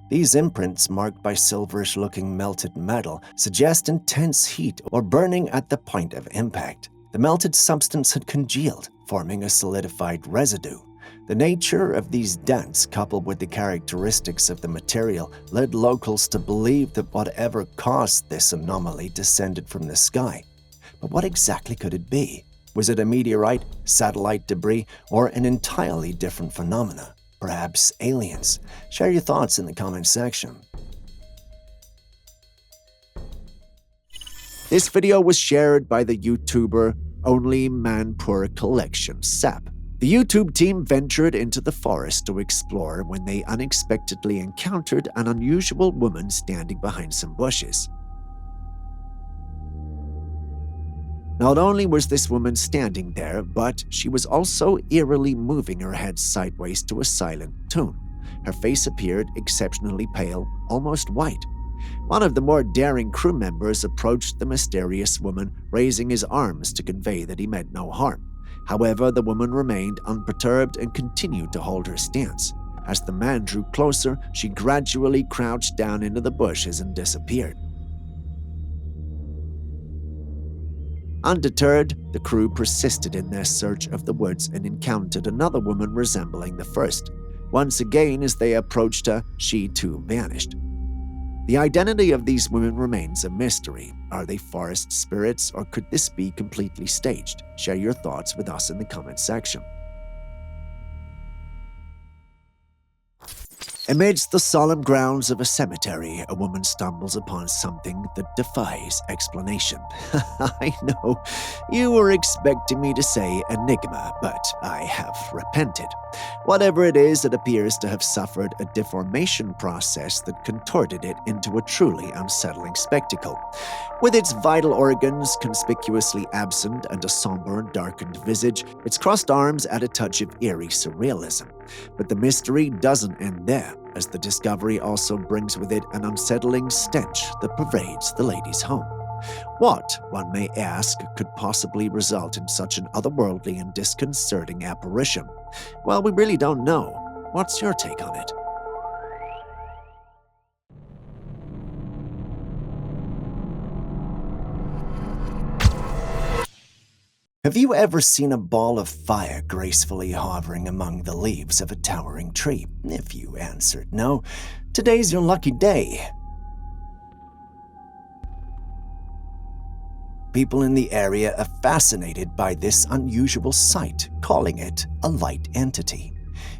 Speaker 1: These imprints, marked by silverish-looking melted metal, suggest intense heat or burning at the point of impact. The melted substance had congealed, forming a solidified residue. The nature of these dents, coupled with the characteristics of the material, led locals to believe that whatever caused this anomaly descended from the sky. But what exactly could it be? Was it a meteorite, satellite debris, or an entirely different phenomena? Perhaps aliens? Share your thoughts in the comment section. This video was shared by the YouTuber Only Manpur Collection Sap. The YouTube team ventured into the forest to explore when they unexpectedly encountered an unusual woman standing behind some bushes. Not only was this woman standing there, but she was also eerily moving her head sideways to a silent tune. Her face appeared exceptionally pale, almost white. One of the more daring crew members approached the mysterious woman, raising his arms to convey that he meant no harm. However, the woman remained unperturbed and continued to hold her stance. As the man drew closer, she gradually crouched down into the bushes and disappeared.
Speaker 5: Undeterred, the crew persisted in their search of the woods and encountered another woman resembling the first. Once again, as they approached her, she too vanished. The identity of these women remains a mystery. Are they forest spirits, or could this be completely staged? Share your thoughts with us in the comment section. Amidst the solemn grounds of a cemetery, a woman stumbles upon something that defies explanation. I know you were expecting me to say enigma, but I have repented. Whatever it is, it appears to have suffered a deformation process that contorted it into a truly unsettling spectacle. With its vital organs conspicuously absent and a somber and darkened visage, its crossed arms add a touch of eerie surrealism. But the mystery doesn't end there, as the discovery also brings with it an unsettling stench that pervades the lady's home. What, one may ask, could possibly result in such an otherworldly and disconcerting apparition? Well, we really don't know. What's your take on it? Have you ever seen a ball of fire gracefully hovering among the leaves of a towering tree? If you answered no, today's your lucky day. People in the area are fascinated by this unusual sight, calling it a light entity.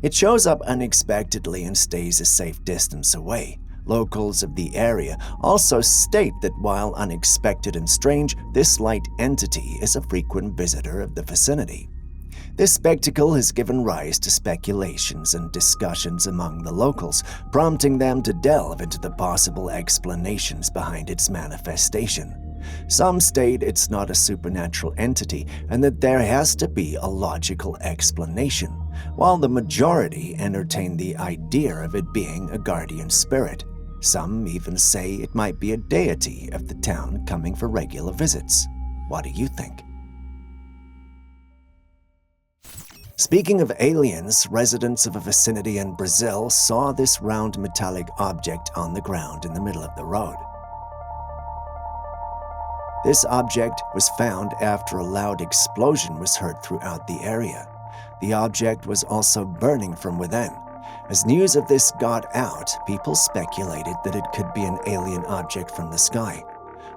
Speaker 5: It shows up unexpectedly and stays a safe distance away. Locals of the area also state that while unexpected and strange, this light entity is a frequent visitor of the vicinity. This spectacle has given rise to speculations and discussions among the locals, prompting them to delve into the possible explanations behind its manifestation. Some state it's not a supernatural entity and that there has to be a logical explanation, while the majority entertain the idea of it being a guardian spirit. Some even say it might be a deity of the town coming for regular visits. What do you think? Speaking of aliens, residents of a vicinity in Brazil saw this round metallic object on the ground in the middle of the road. This object was found after a loud explosion was heard throughout the area. The object was also burning from within. As news of this got out, people speculated that it could be an alien object from the sky.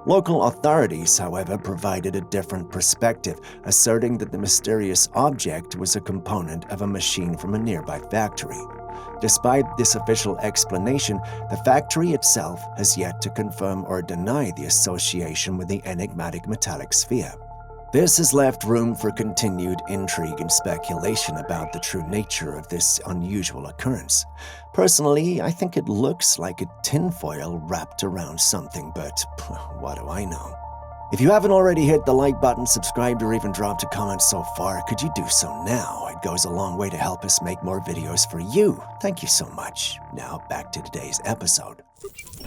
Speaker 5: Local authorities, however, provided a different perspective, asserting that the mysterious object was a component of a machine from a nearby factory. Despite this official explanation, the factory itself has yet to confirm or deny the association with the enigmatic metallic sphere. This has left room for continued intrigue and speculation about the true nature of this unusual occurrence. Personally, I think it looks like a tinfoil wrapped around something, but what do I know? If you haven't already hit the like button, subscribed, or even dropped a comment so far, could you do so now? It goes a long way to help us make more videos for you. Thank you so much. Now back to today's episode.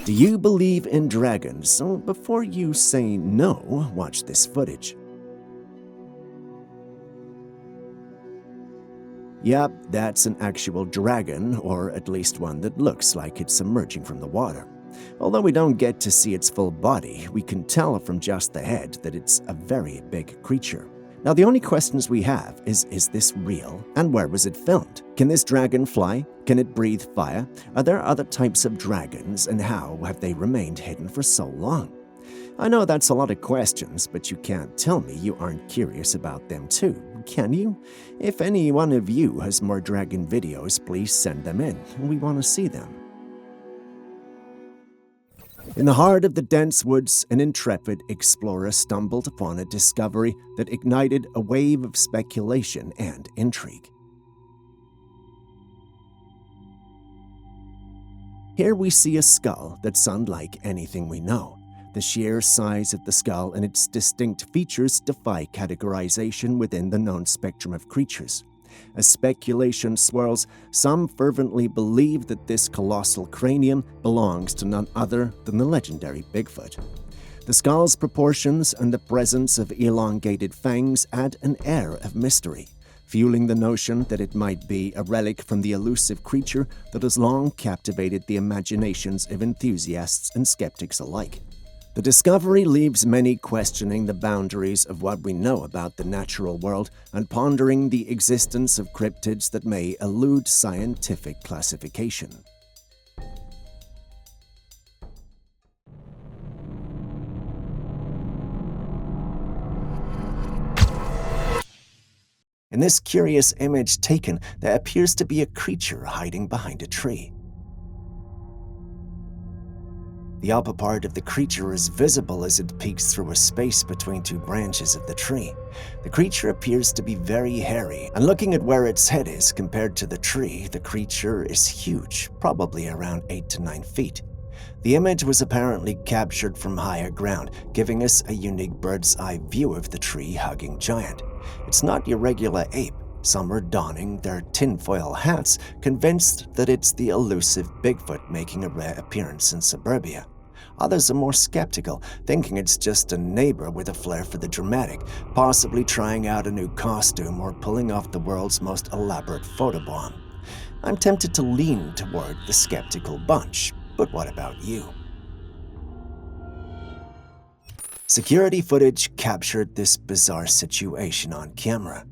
Speaker 5: Do you believe in dragons? So before you say no, watch this footage. Yep, that's an actual dragon, or at least one that looks like it's emerging from the water. Although we don't get to see its full body, we can tell from just the head that it's a very big creature. Now the only questions we have is this real, and where was it filmed? Can this dragon fly? Can it breathe fire? Are there other types of dragons, and how have they remained hidden for so long? I know that's a lot of questions, but you can't tell me you aren't curious about them too, can you? If any one of you has more dragon videos, please send them in. We want to see them. In the heart of the dense woods, an intrepid explorer stumbled upon a discovery that ignited a wave of speculation and intrigue. Here we see a skull that's unlike anything we know. The sheer size of the skull and its distinct features defy categorization within the known spectrum of creatures. As speculation swirls, some fervently believe that this colossal cranium belongs to none other than the legendary Bigfoot. The skull's proportions and the presence of elongated fangs add an air of mystery, fueling the notion that it might be a relic from the elusive creature that has long captivated the imaginations of enthusiasts and skeptics alike.
Speaker 1: The discovery leaves many questioning the boundaries of what we know about the natural world and pondering the existence of cryptids that may elude scientific classification. In this curious image taken, there appears to be a creature hiding behind a tree. The upper part of the creature is visible as it peeks through a space between two branches of the tree. The creature appears to be very hairy, and looking at where its head is compared to the tree, the creature is huge, probably around 8 to 9 feet. The image was apparently captured from higher ground, giving us a unique bird's eye view of the tree-hugging giant. It's not your regular ape. Some are donning their tinfoil hats, convinced that it's the elusive Bigfoot making a rare appearance in suburbia. Others are more skeptical, thinking it's just a neighbor with a flair for the dramatic, possibly trying out a new costume or pulling off the world's most elaborate photobomb. I'm tempted to lean toward the skeptical bunch, but what about you? Security footage captured this bizarre situation on camera.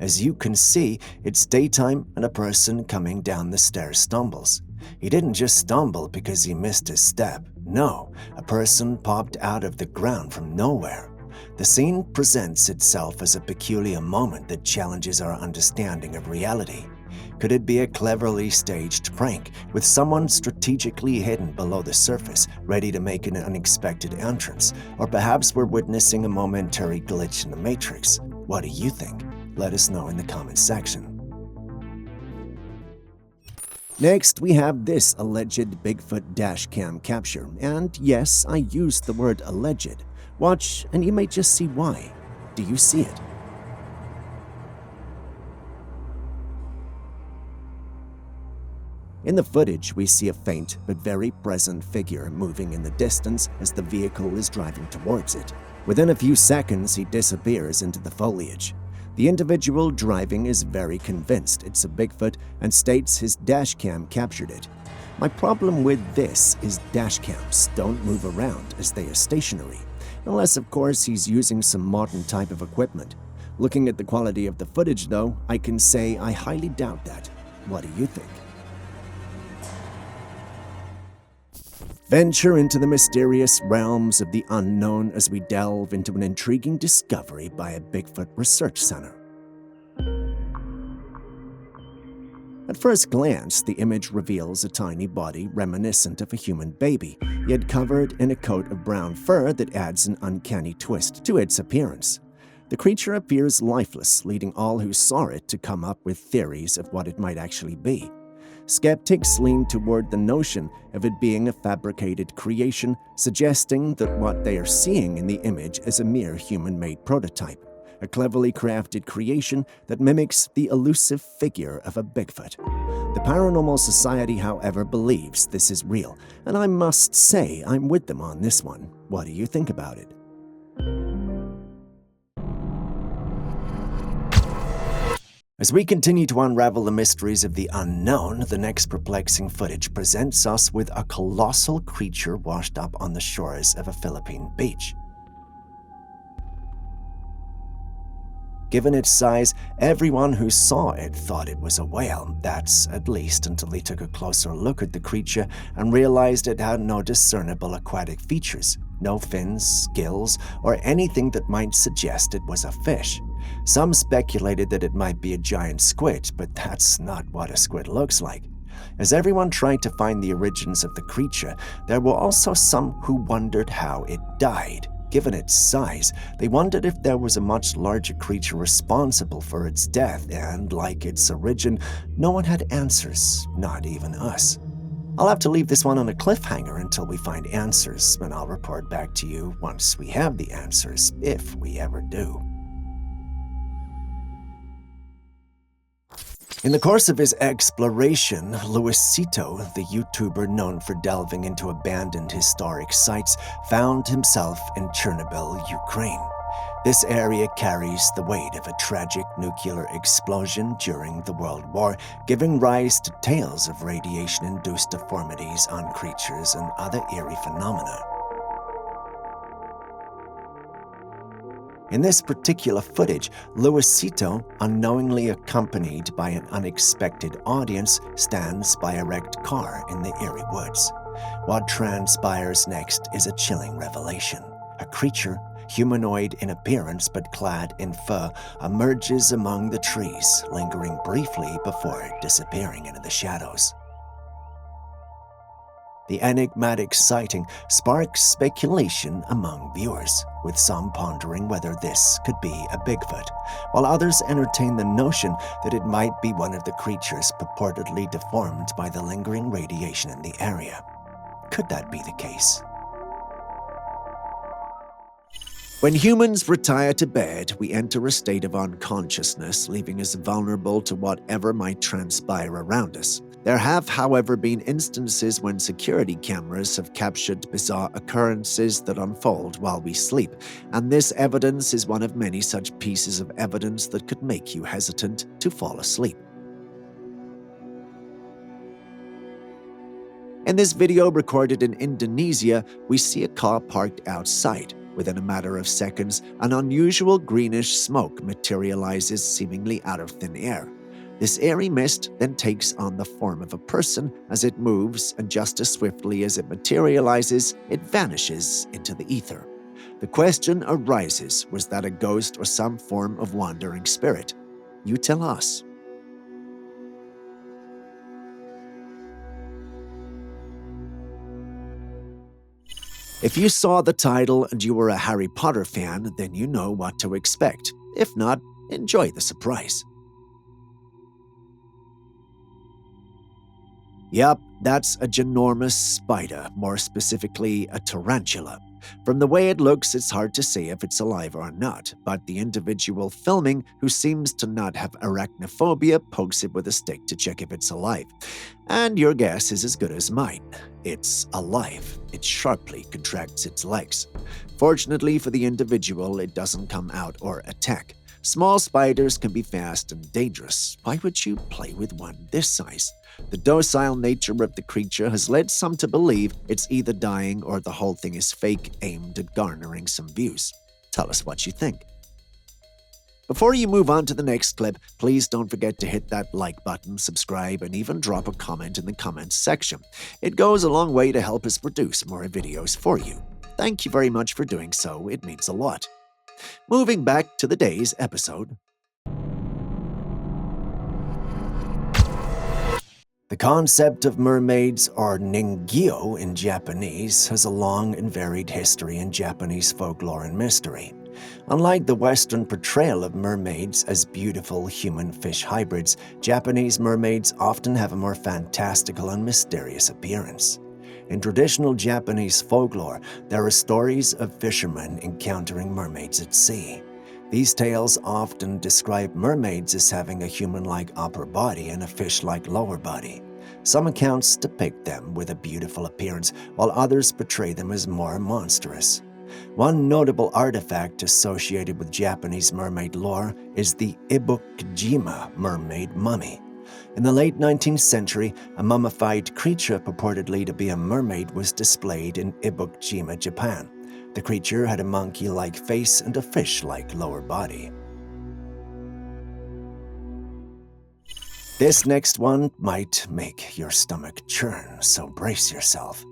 Speaker 1: As you can see, it's daytime and a person coming down the stairs stumbles. He didn't just stumble because he missed his step. No, a person popped out of the ground from nowhere. The scene presents itself as a peculiar moment that challenges our understanding of reality. Could it be a cleverly staged prank, with someone strategically hidden below the surface, ready to make an unexpected entrance? Or perhaps we're witnessing a momentary glitch in the Matrix? What do you think? Let us know in the comments section. Next, we have this alleged Bigfoot dashcam capture, and yes, I used the word alleged. Watch, and you may just see why. Do you see it? In the footage, we see a faint but very present figure moving in the distance as the vehicle is driving towards it. Within a few seconds, he disappears into the foliage. The individual driving is very convinced it's a Bigfoot and states his dashcam captured it. My problem with this is dashcams don't move around as they are stationary, unless of course he's using some modern type of equipment. Looking at the quality of the footage though, I can say I highly doubt that. What do you think? Venture into the mysterious realms of the unknown as we delve into an intriguing discovery by a Bigfoot research center. At first glance, the image reveals a tiny body reminiscent of a human baby, yet covered in a coat of brown fur that adds an uncanny twist to its appearance. The creature appears lifeless, leading all who saw it to come up with theories of what it might actually be. Skeptics lean toward the notion of it being a fabricated creation, suggesting that what they are seeing in the image is a mere human-made prototype, a cleverly crafted creation that mimics the elusive figure of a Bigfoot. The Paranormal Society, however, believes this is real, and I must say I'm with them on this one. What do you think about it? As we continue to unravel the mysteries of the unknown, the next perplexing footage presents us with a colossal creature washed up on the shores of a Philippine beach. Given its size, everyone who saw it thought it was a whale. That's at least until they took a closer look at the creature and realized it had no discernible aquatic features, no fins, gills, or anything that might suggest it was a fish. Some speculated that it might be a giant squid, but that's not what a squid looks like. As everyone tried to find the origins of the creature, there were also some who wondered how it died. Given its size, they wondered if there was a much larger creature responsible for its death, and like its origin, no one had answers, not even us. I'll have to leave this one on a cliffhanger until we find answers, and I'll report back to you once we have the answers, if we ever do. In the course of his exploration, Luisito, the YouTuber known for delving into abandoned historic sites, found himself in Chernobyl, Ukraine. This area carries the weight of a tragic nuclear explosion during the World War, giving rise to tales of radiation-induced deformities on creatures and other eerie phenomena. In this particular footage, Luisito, unknowingly accompanied by an unexpected audience, stands by a wrecked car in the eerie woods. What transpires next is a chilling revelation. A creature, humanoid in appearance but clad in fur, emerges among the trees, lingering briefly before disappearing into the shadows. The enigmatic sighting sparks speculation among viewers, with some pondering whether this could be a Bigfoot, while others entertain the notion that it might be one of the creatures purportedly deformed by the lingering radiation in the area. Could that be the case? When humans retire to bed, we enter a state of unconsciousness, leaving us vulnerable to whatever might transpire around us. There have, however, been instances when security cameras have captured bizarre occurrences that unfold while we sleep, and this evidence is one of many such pieces of evidence that could make you hesitant to fall asleep. In this video recorded in Indonesia, we see a car parked outside. Within a matter of seconds, an unusual greenish smoke materializes seemingly out of thin air. This airy mist then takes on the form of a person as it moves, and just as swiftly as it materializes, it vanishes into the ether. The question arises, was that a ghost or some form of wandering spirit? You tell us. If you saw the title and you were a Harry Potter fan, then you know what to expect. If not, enjoy the surprise. Yup, that's a ginormous spider, more specifically a tarantula. From the way it looks, it's hard to say if it's alive or not, but the individual filming, who seems to not have arachnophobia, pokes it with a stick to check if it's alive. And your guess is as good as mine. It's alive. It sharply contracts its legs. Fortunately for the individual, it doesn't come out or attack. Small spiders can be fast and dangerous. Why would you play with one this size? The docile nature of the creature has led some to believe it's either dying or the whole thing is fake, aimed at garnering some views. Tell us what you think. Before you move on to the next clip, please don't forget to hit that like button, subscribe, and even drop a comment in the comments section. It goes a long way to help us produce more videos for you. Thank you very much for doing so, it means a lot. Moving back to the day's episode. The concept of mermaids, or ningyo in Japanese, has a long and varied history in Japanese folklore and mystery. Unlike the Western portrayal of mermaids as beautiful human-fish hybrids, Japanese mermaids often have a more fantastical and mysterious appearance. In traditional Japanese folklore, there are stories of fishermen encountering mermaids at sea. These tales often describe mermaids as having a human-like upper body and a fish-like lower body. Some accounts depict them with a beautiful appearance, while others portray them as more monstrous. One notable artifact associated with Japanese mermaid lore is the Ibukjima mermaid mummy. In the late 19th century, a mummified creature purportedly to be a mermaid was displayed in Ibukjima, Japan. The creature had a monkey-like face and a fish-like lower body. This next one might make your stomach churn, so brace yourself.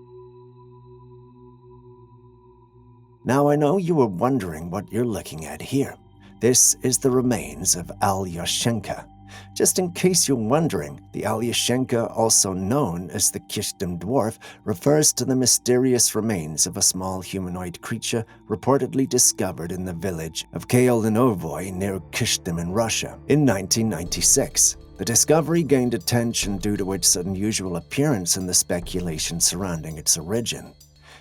Speaker 1: Now I know you were wondering what you're looking at here. This is the remains of Alyoshenka. Just in case you're wondering, the Alyoshenka, also known as the Kishtim dwarf, refers to the mysterious remains of a small humanoid creature reportedly discovered in the village of Kyolinovoy near Kishtim in Russia in 1996. The discovery gained attention due to its unusual appearance and the speculation surrounding its origin.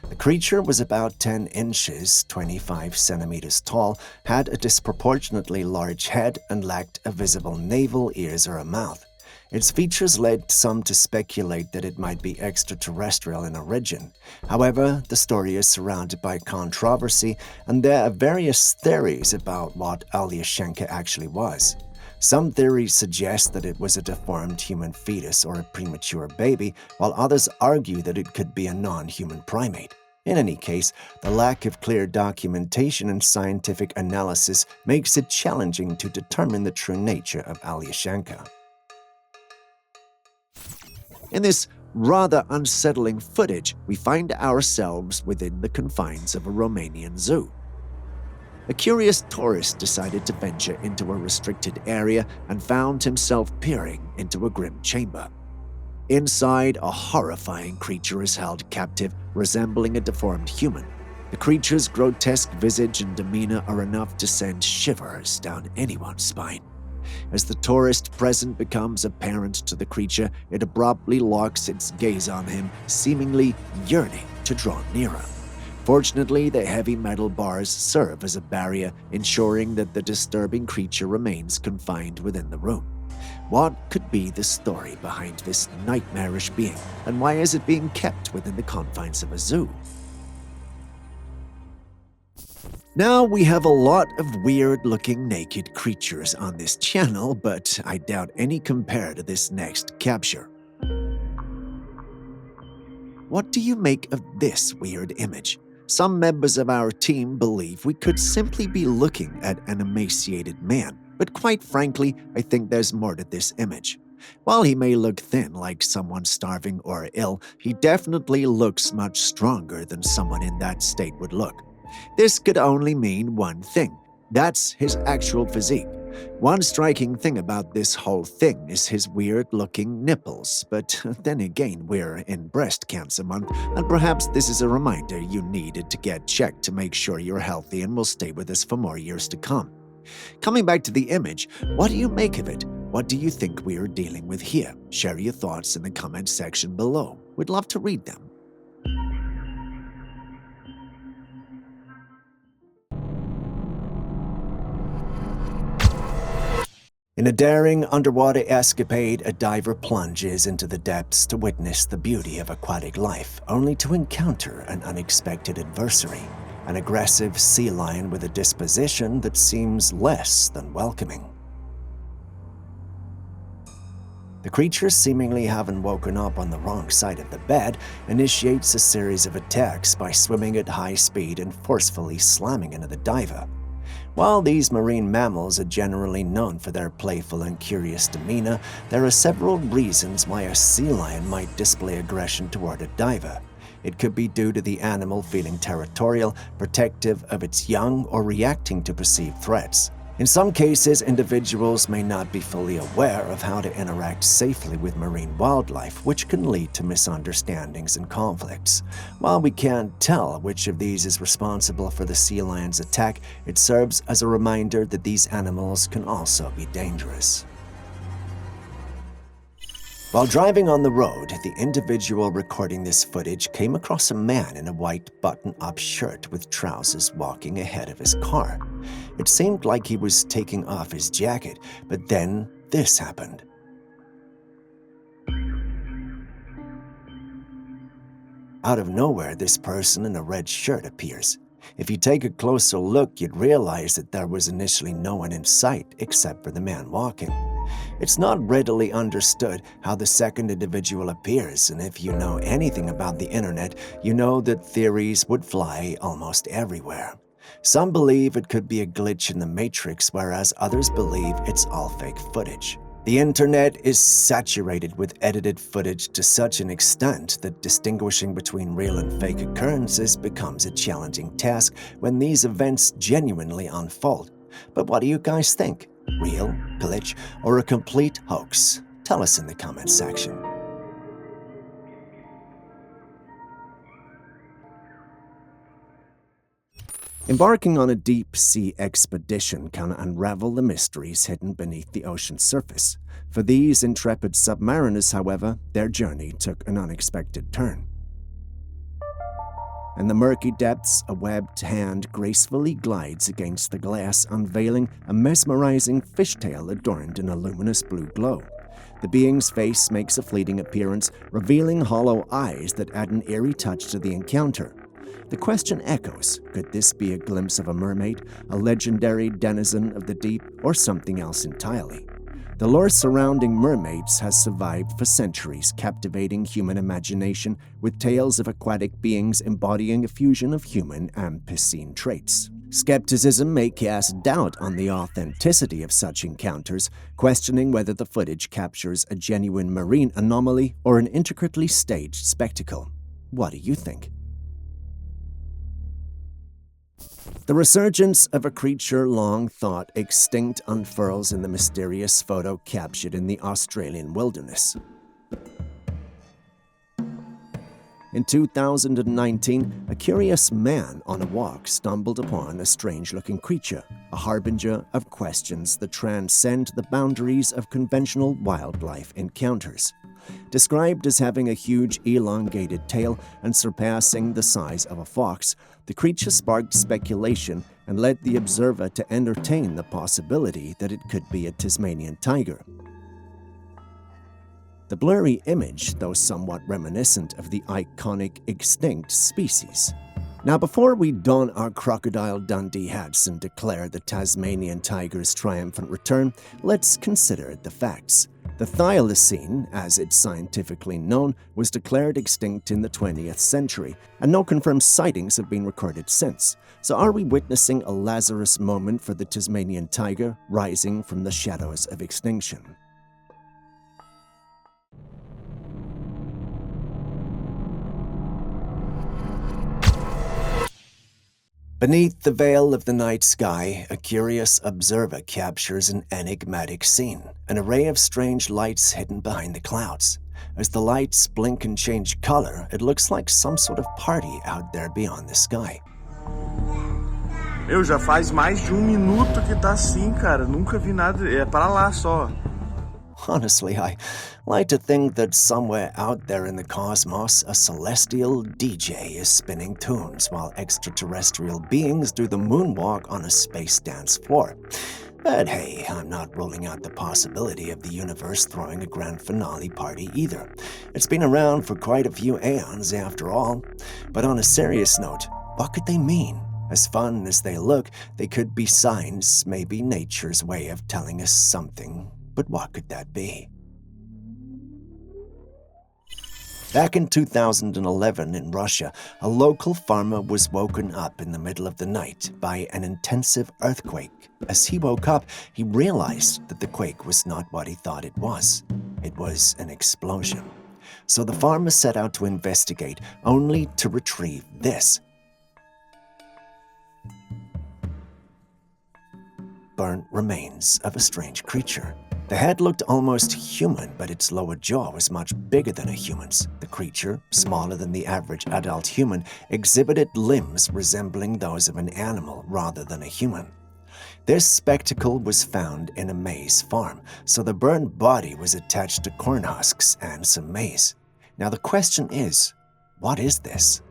Speaker 1: The creature was about 10 inches, 25 centimeters tall, had a disproportionately large head, and lacked a visible navel, ears, or a mouth. Its features led some to speculate that it might be extraterrestrial in origin. However, the story is surrounded by controversy, and there are various theories about what Alyoshenko actually was. Some theories suggest that it was a deformed human fetus or a premature baby, while others argue that it could be a non-human primate. In any case, the lack of clear documentation and scientific analysis makes it challenging to determine the true nature of Alyoshenko. In this rather unsettling footage, we find ourselves within the confines of a Romanian zoo. A curious tourist decided to venture into a restricted area and found himself peering into a grim chamber. Inside, a horrifying creature is held captive, resembling a deformed human. The creature's grotesque visage and demeanor are enough to send shivers down anyone's spine. As the tourist present becomes apparent to the creature, it abruptly locks its gaze on him, seemingly yearning to draw nearer. Fortunately, the heavy metal bars serve as a barrier, ensuring that the disturbing creature remains confined within the room. What could be the story behind this nightmarish being, and why is it being kept within the confines of a zoo? Now, we have a lot of weird-looking naked creatures on this channel, but I doubt any compare to this next capture. What do you make of this weird image? Some members of our team believe we could simply be looking at an emaciated man, but quite frankly, I think there's more to this image. While he may look thin, like someone starving or ill, he definitely looks much stronger than someone in that state would look. This could only mean one thing. That's his actual physique. One striking thing about this whole thing is his weird-looking nipples, but then again, we're in breast cancer month, and perhaps this is a reminder you needed to get checked to make sure you're healthy and will stay with us for more years to come. Coming back to the image, what do you make of it? What do you think we are dealing with here? Share your thoughts in the comment section below. We'd love to read them. In a daring underwater escapade, a diver plunges into the depths to witness the beauty of aquatic life, only to encounter an unexpected adversary, an aggressive sea lion with a disposition that seems less than welcoming. The creature, seemingly having woken up on the wrong side of the bed, initiates a series of attacks by swimming at high speed and forcefully slamming into the diver. While these marine mammals are generally known for their playful and curious demeanor, there are several reasons why a sea lion might display aggression toward a diver. It could be due to the animal feeling territorial, protective of its young, or reacting to perceived threats. In some cases, individuals may not be fully aware of how to interact safely with marine wildlife, which can lead to misunderstandings and conflicts. While we can't tell which of these is responsible for the sea lion's attack, it serves as a reminder that these animals can also be dangerous. While driving on the road, the individual recording this footage came across a man in a white button-up shirt with trousers walking ahead of his car. It seemed like he was taking off his jacket, but then this happened. Out of nowhere, this person in a red shirt appears. If you take a closer look, you'd realize that there was initially no one in sight except for the man walking. It's not readily understood how the second individual appears, and if you know anything about the internet, you know that theories would fly almost everywhere. Some believe it could be a glitch in the Matrix, whereas others believe it's all fake footage. The internet is saturated with edited footage to such an extent that distinguishing between real and fake occurrences becomes a challenging task when these events genuinely unfold. But what do you guys think? Real, glitch, or a complete hoax? Tell us in the comments section. Embarking on a deep-sea expedition can unravel the mysteries hidden beneath the ocean's surface. For these intrepid submariners, however, their journey took an unexpected turn. In the murky depths, a webbed hand gracefully glides against the glass, unveiling a mesmerizing fishtail adorned in a luminous blue glow. The being's face makes a fleeting appearance, revealing hollow eyes that add an eerie touch to the encounter. The question echoes, could this be a glimpse of a mermaid, a legendary denizen of the deep, or something else entirely? The lore surrounding mermaids has survived for centuries, captivating human imagination with tales of aquatic beings embodying a fusion of human and piscine traits. Skepticism may cast doubt on the authenticity of such encounters, questioning whether the footage captures a genuine marine anomaly or an intricately staged spectacle. What do you think? The resurgence of a creature long thought extinct unfurls in the mysterious photo captured in the Australian wilderness. In 2019, a curious man on a walk stumbled upon a strange-looking creature, a harbinger of questions that transcend the boundaries of conventional wildlife encounters. Described as having a huge elongated tail and surpassing the size of a fox, the creature sparked speculation and led the observer to entertain the possibility that it could be a Tasmanian tiger. The blurry image, though somewhat reminiscent of the iconic extinct species. Now, before we don our Crocodile Dundee hats and declare the Tasmanian tiger's triumphant return, let's consider the facts. The thylacine, as it's scientifically known, was declared extinct in the 20th century, and no confirmed sightings have been recorded since. So are we witnessing a Lazarus moment for the Tasmanian tiger rising from the shadows of extinction? Beneath the veil of the night sky, a curious observer captures an enigmatic scene, an array of strange lights hidden behind the clouds. As the lights blink and change color, it looks like some sort of party out there beyond the sky.
Speaker 8: Já faz mais de minuto que tá assim, cara. Nunca vi nada. É para lá só.
Speaker 1: Honestly, I like to think that somewhere out there in the cosmos, a celestial DJ is spinning tunes while extraterrestrial beings do the moonwalk on a space dance floor. But hey, I'm not ruling out the possibility of the universe throwing a grand finale party either. It's been around for quite a few aeons after all. But on a serious note, what could they mean? As fun as they look, they could be signs, maybe nature's way of telling us something. But what could that be? Back in 2011 in Russia, a local farmer was woken up in the middle of the night by an intensive earthquake. As he woke up, he realized that the quake was not what he thought it was. It was an explosion. So the farmer set out to investigate, only to retrieve this. Burnt remains of a strange creature. The head looked almost human, but its lower jaw was much bigger than a human's. The creature, smaller than the average adult human, exhibited limbs resembling those of an animal rather than a human. This spectacle was found in a maize farm, so the burned body was attached to corn husks and some maize. Now the question is, what is this?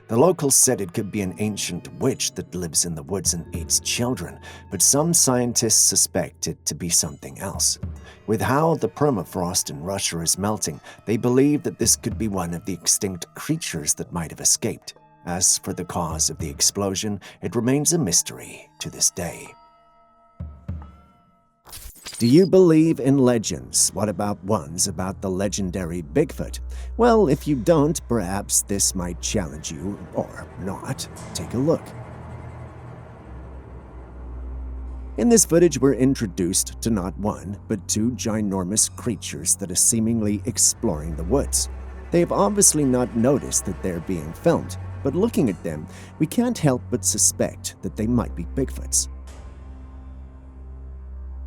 Speaker 1: The locals said it could be an ancient witch that lives in the woods and eats children, but some scientists suspect it to be something else. With how the permafrost in Russia is melting, they believe that this could be one of the extinct creatures that might have escaped. As for the cause of the explosion, it remains a mystery to this day. Do you believe in legends? What about ones about the legendary Bigfoot? Well, if you don't, perhaps this might challenge you, or not. Take a look. In this footage, we're introduced to not one, but two ginormous creatures that are seemingly exploring the woods. They've obviously not noticed that they're being filmed, but looking at them, we can't help but suspect that they might be Bigfoots.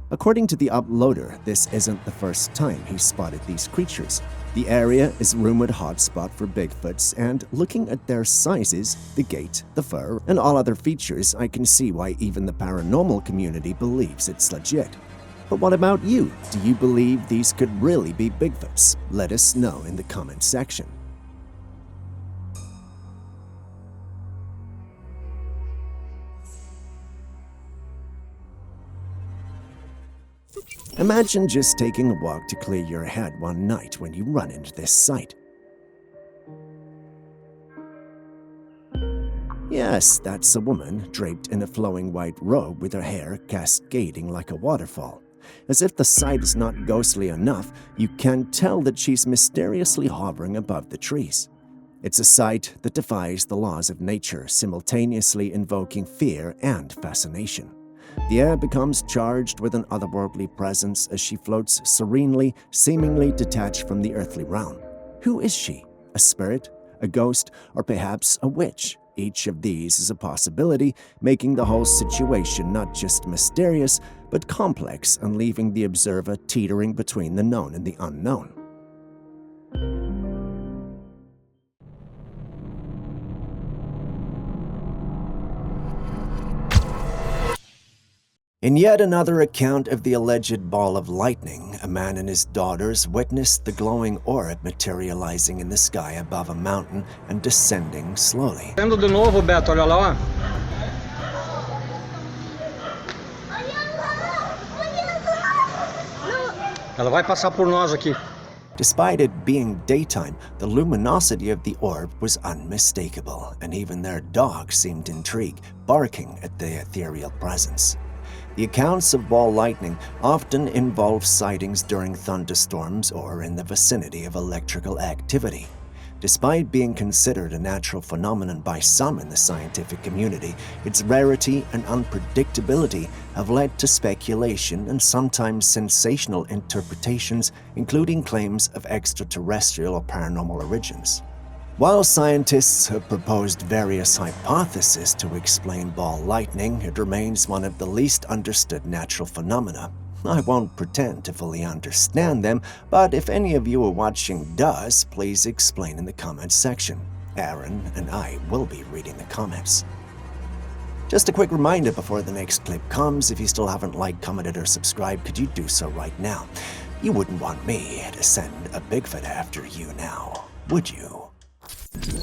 Speaker 1: According to the uploader, this isn't the first time he's spotted these creatures. The area is a rumored hotspot for Bigfoots, and looking at their sizes, the gait, the fur, and all other features, I can see why even the paranormal community believes it's legit. But what about you? Do you believe these could really be Bigfoots? Let us know in the comment section. Imagine just taking a walk to clear your head one night when you run into this sight. Yes, that's a woman draped in a flowing white robe with her hair cascading like a waterfall. As if the sight is not ghostly enough, you can tell that she's mysteriously hovering above the trees. It's a sight that defies the laws of nature, simultaneously invoking fear and fascination. The air becomes charged with an otherworldly presence as she floats serenely, seemingly detached from the earthly realm. Who is she? A spirit? A ghost? Or perhaps a witch? Each of these is a possibility, making the whole situation not just mysterious, but complex and leaving the observer teetering between the known and the unknown. In yet another account of the alleged ball of lightning, a man and his daughters witnessed the glowing orb materializing in the sky above a mountain and descending slowly.
Speaker 10: Vendo de novo, Beto, olha lá, ó. Ela vai passar por nós aqui.
Speaker 1: Despite it being daytime, the luminosity of the orb was unmistakable, and even their dog seemed intrigued, barking at the ethereal presence. The accounts of ball lightning often involve sightings during thunderstorms or in the vicinity of electrical activity. Despite being considered a natural phenomenon by some in the scientific community, its rarity and unpredictability have led to speculation and sometimes sensational interpretations, including claims of extraterrestrial or paranormal origins. While scientists have proposed various hypotheses to explain ball lightning, it remains one of the least understood natural phenomena. I won't pretend to fully understand them, but if any of you watching does, please explain in the comments section. Aaron and I will be reading the comments. Just a quick reminder before the next clip comes, if you still haven't liked, commented, or subscribed, could you do so right now? You wouldn't want me to send a Bigfoot after you now, would you?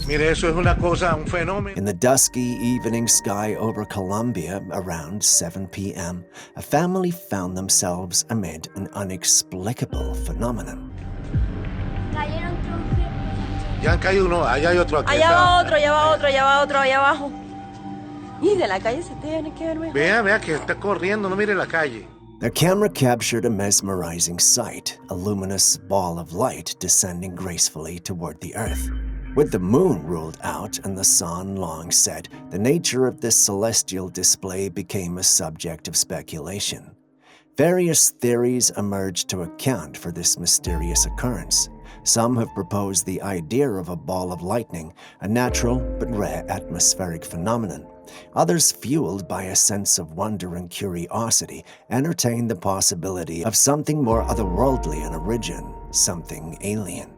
Speaker 11: Mire, eso es una cosa, un fenómeno.
Speaker 1: In the dusky evening sky over Colombia, around 7 p.m., a family found themselves amid an inexplicable phenomenon.
Speaker 11: Ya han caído uno, allá hay otro aquí.
Speaker 12: Allá va otro, allá va otro, allá va otro, allá abajo. Y de la calle se tiene que ver mejor.
Speaker 11: Vea que está corriendo, no mire la calle.
Speaker 1: The camera captured a mesmerizing sight, a luminous ball of light descending gracefully toward the earth. With the moon ruled out and the sun long set, the nature of this celestial display became a subject of speculation. Various theories emerged to account for this mysterious occurrence. Some have proposed the idea of a ball of lightning, a natural but rare atmospheric phenomenon. Others, fueled by a sense of wonder and curiosity, entertain the possibility of something more otherworldly in origin, something alien.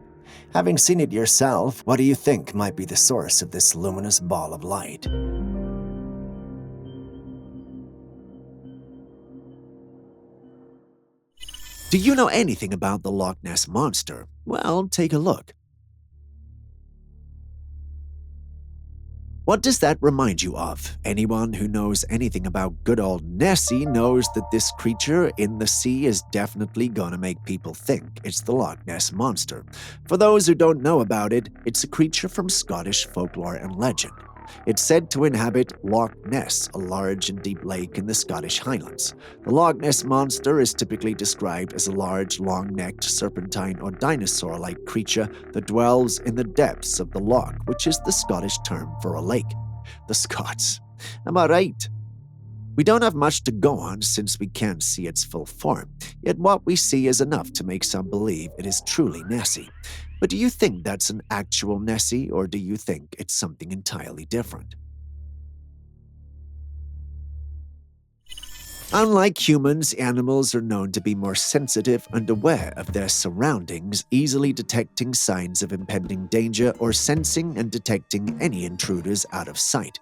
Speaker 1: Having seen it yourself, what do you think might be the source of this luminous ball of light? Do you know anything about the Loch Ness Monster? Well, take a look. What does that remind you of? Anyone who knows anything about good old Nessie knows that this creature in the sea is definitely gonna make people think it's the Loch Ness Monster. For those who don't know about it, it's a creature from Scottish folklore and legend. It's said to inhabit Loch Ness, a large and deep lake in the Scottish Highlands. The Loch Ness Monster is typically described as a large, long-necked, serpentine or dinosaur-like creature that dwells in the depths of the loch, which is the Scottish term for a lake. The Scots. Am I right? We don't have much to go on since we can't see its full form, yet what we see is enough to make some believe it is truly Nessie. But do you think that's an actual Nessie, or do you think it's something entirely different? Unlike humans, animals are known to be more sensitive and aware of their surroundings, easily detecting signs of impending danger or sensing and detecting any intruders out of sight.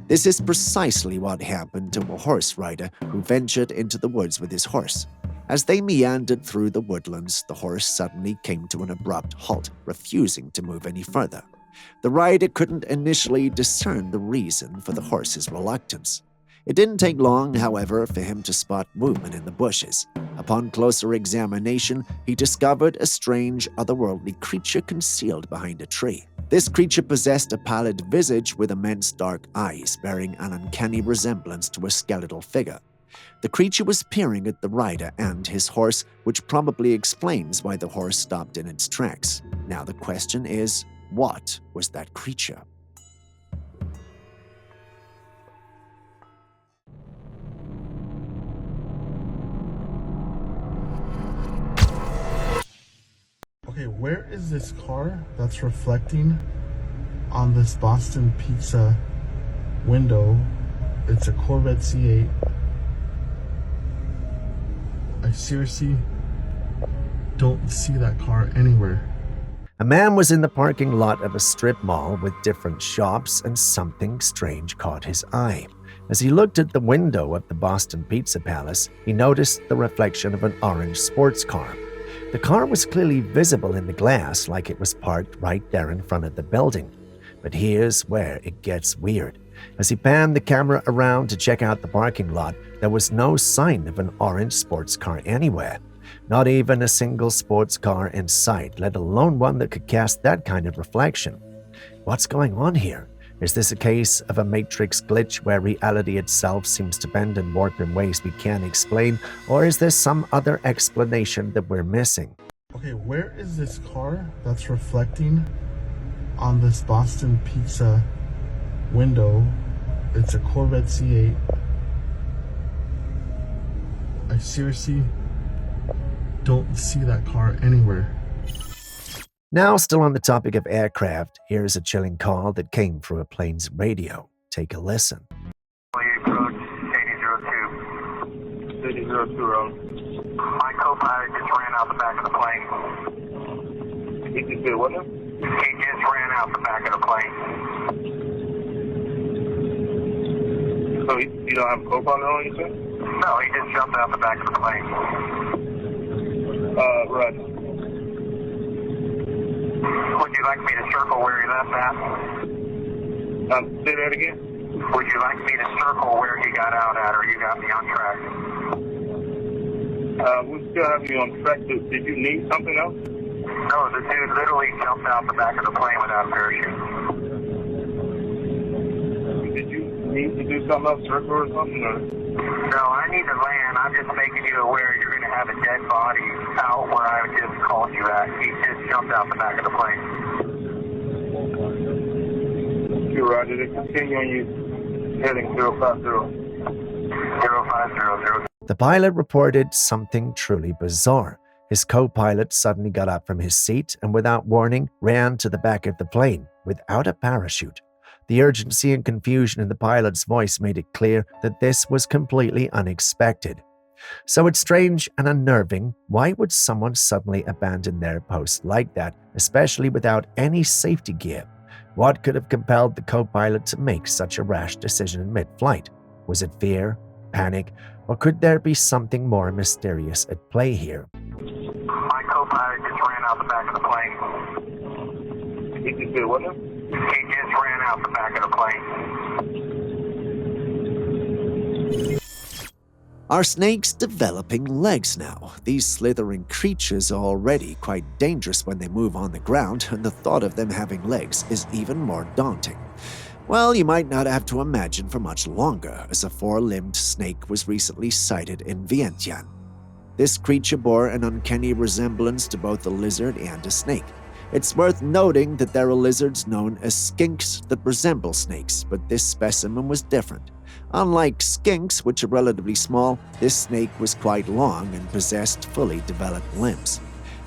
Speaker 1: This is precisely what happened to a horse rider who ventured into the woods with his horse. As they meandered through the woodlands, the horse suddenly came to an abrupt halt, refusing to move any further. The rider couldn't initially discern the reason for the horse's reluctance.
Speaker 5: It didn't take long, however, for him to spot movement in the bushes. Upon closer examination, he discovered a strange, otherworldly creature concealed behind a tree. This creature possessed a pallid visage with immense dark eyes, bearing an uncanny resemblance to a skeletal figure. The creature was peering at the rider and his horse, which probably explains why the horse stopped in its tracks. Now the question is, what was that creature?
Speaker 8: Okay, where is this car that's reflecting on this Boston Pizza window? It's a Corvette C8. I seriously don't see that car anywhere.
Speaker 1: A man was in the parking lot of a strip mall with different shops, and something strange caught his eye. As he looked at the window of the Boston Pizza Palace, he noticed the reflection of an orange sports car. The car was clearly visible in the glass, like it was parked right there in front of the building. But here's where it gets weird. As he panned the camera around to check out the parking lot, there was no sign of an orange sports car anywhere. Not even a single sports car in sight, let alone one that could cast that kind of reflection. What's going on here? Is this a case of a matrix glitch where reality itself seems to bend and warp in ways we can't explain, or is there some other explanation that we're missing?
Speaker 8: Okay, where is this car that's reflecting on this Boston Pizza window? It's a Corvette C8. I seriously don't see that car anywhere.
Speaker 1: Now, still on the topic of aircraft, here's a chilling call that came through a plane's radio. Take a listen.
Speaker 13: Approach 8002. 8002, my co-pilot just ran out the back of the plane. He just did what now? He just ran out the back of the plane. So you don't have a co-pilot on, you said? No, he just jumped out the back of the plane. Right. Would you like me to circle where he left at? Say that again? Would you like me to circle where he got out at, or you got me on track? We still have you on track. Did you need something else? No, the dude literally jumped out the back of the plane without a parachute. Did you need to do something else, circle or something? Or? No, I need to land. I'm just making you aware you're going to have a dead body out where I just called you at. He just jumped out the back of the plane. You're right. Did it continue on you heading 050? 0500.
Speaker 1: The pilot reported something truly bizarre. His co-pilot suddenly got up from his seat and, without warning, ran to the back of the plane without a parachute. The urgency and confusion in the pilot's voice made it clear that this was completely unexpected. So it's strange and unnerving. Why would someone suddenly abandon their post like that, especially without any safety gear? What could have compelled the co-pilot to make such a rash decision in mid-flight? Was it fear, panic, or could there be something more mysterious at play here?
Speaker 13: My co-pilot just ran out the back of the plane. He just did what now? He just ran out the back of the plane.
Speaker 5: Are snakes developing legs now? These slithering creatures are already quite dangerous when they move on the ground, and the thought of them having legs is even more daunting. Well, you might not have to imagine for much longer, as a four-limbed snake was recently sighted in Vientiane. This creature bore an uncanny resemblance to both a lizard and a snake. It's worth noting that there are lizards known as skinks that resemble snakes, but this specimen was different. Unlike skinks, which are relatively small, this snake was quite long and possessed fully developed limbs.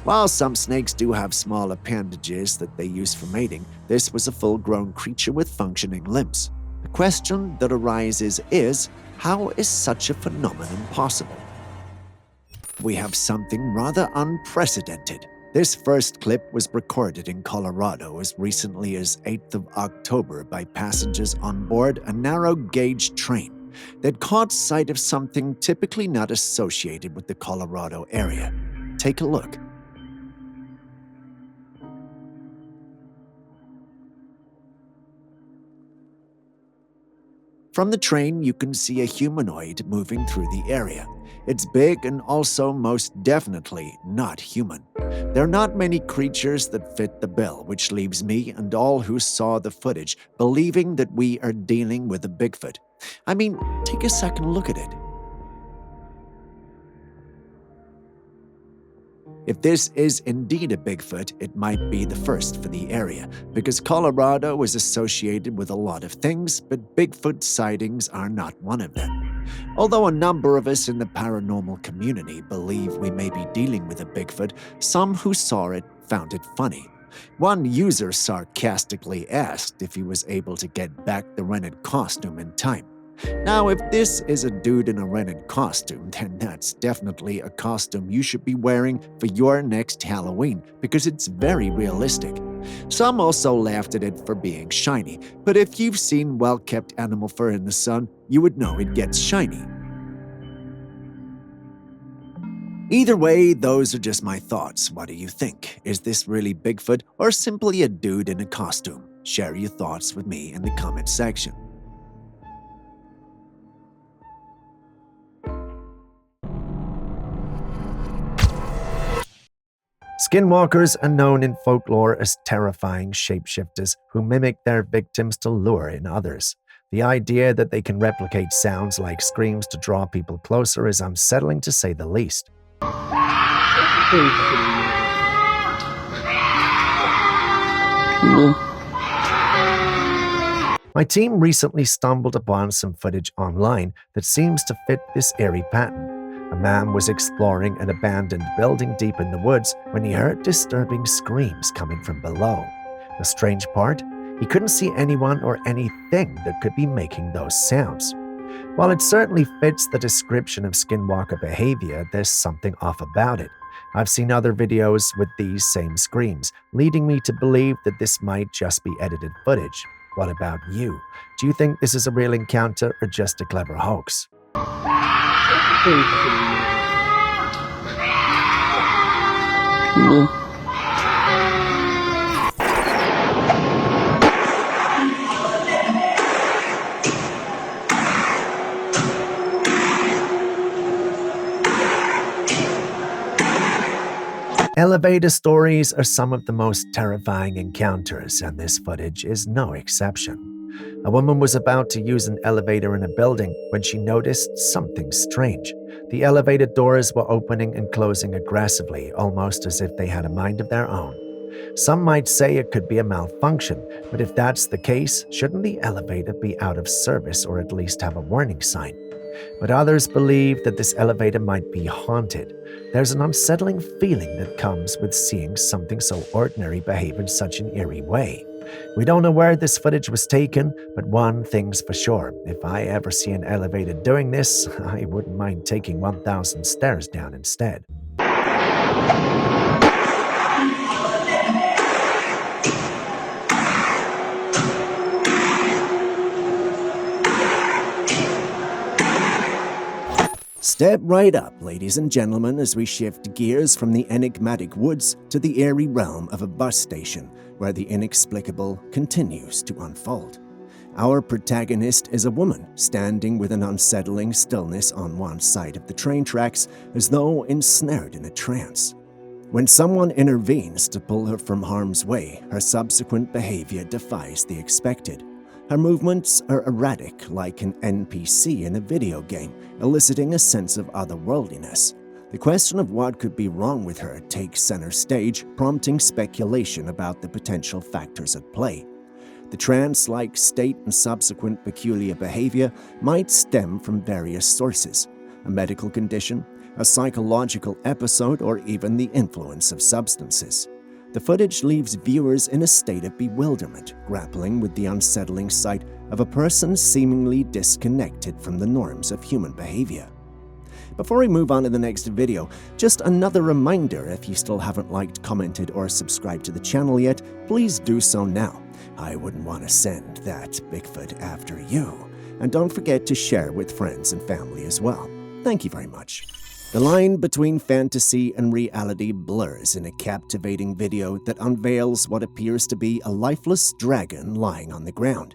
Speaker 5: While some snakes do have small appendages that they use for mating, this was a full-grown creature with functioning limbs. The question that arises is, how is such a phenomenon possible? We have something rather unprecedented. This first clip was recorded in Colorado as recently as 8th of October by passengers on board a narrow-gauge train that caught sight of something typically not associated with the Colorado area. Take a look. From the train, you can see a humanoid moving through the area. It's big and also most definitely not human. There are not many creatures that fit the bill, which leaves me and all who saw the footage believing that we are dealing with a Bigfoot. I mean, take a second look at it. If this is indeed a Bigfoot, it might be the first for the area, because Colorado is associated with a lot of things, but Bigfoot sightings are not one of them. Although a number of us in the paranormal community believe we may be dealing with a Bigfoot, some who saw it found it funny. One user sarcastically asked if he was able to get back the rented costume in time. Now, if this is a dude in a rented costume, then that's definitely a costume you should be wearing for your next Halloween, because it's very realistic. Some also laughed at it for being shiny, but if you've seen well-kept animal fur in the sun, you would know it gets shiny. Either way, those are just my thoughts. What do you think? Is this really Bigfoot or simply a dude in a costume? Share your thoughts with me in the comment section.
Speaker 1: Skinwalkers are known in folklore as terrifying shapeshifters who mimic their victims to lure in others. The idea that they can replicate sounds like screams to draw people closer is unsettling to say the least. My team recently stumbled upon some footage online that seems to fit this eerie pattern. A man was exploring an abandoned building deep in the woods when he heard disturbing screams coming from below. The strange part? He couldn't see anyone or anything that could be making those sounds. While it certainly fits the description of skinwalker behavior, there's something off about it. I've seen other videos with these same screams, leading me to believe that this might just be edited footage. What about you? Do you think this is a real encounter or just a clever hoax? Elevator stories are some of the most terrifying encounters, and this footage is no exception. A woman was about to use an elevator in a building when she noticed something strange. The elevator doors were opening and closing aggressively, almost as if they had a mind of their own. Some might say it could be a malfunction, but if that's the case, shouldn't the elevator be out of service or at least have a warning sign? But others believe that this elevator might be haunted. There's an unsettling feeling that comes with seeing something so ordinary behave in such an eerie way. We don't know where this footage was taken, but one thing's for sure. If I ever see an elevator doing this, I wouldn't mind taking 1,000 stairs down instead. Step right up, ladies and gentlemen, as we shift gears from the enigmatic woods to the eerie realm of a bus station, where the inexplicable continues to unfold. Our protagonist is a woman, standing with an unsettling stillness on one side of the train tracks, as though ensnared in a trance. When someone intervenes to pull her from harm's way, her subsequent behavior defies the expected. Her movements are erratic, like an NPC in a video game, eliciting a sense of otherworldliness. The question of what could be wrong with her takes center stage, prompting speculation about the potential factors at play. The trance-like state and subsequent peculiar behavior might stem from various sources: a medical condition, a psychological episode, or even the influence of substances. The footage leaves viewers in a state of bewilderment, grappling with the unsettling sight of a person seemingly disconnected from the norms of human behavior. Before we move on to the next video, just another reminder: if you still haven't liked, commented, or subscribed to the channel yet, please do so now. I wouldn't want to send that Bigfoot after you. And don't forget to share with friends and family as well. Thank you very much. The line between fantasy and reality blurs in a captivating video that unveils what appears to be a lifeless dragon lying on the ground.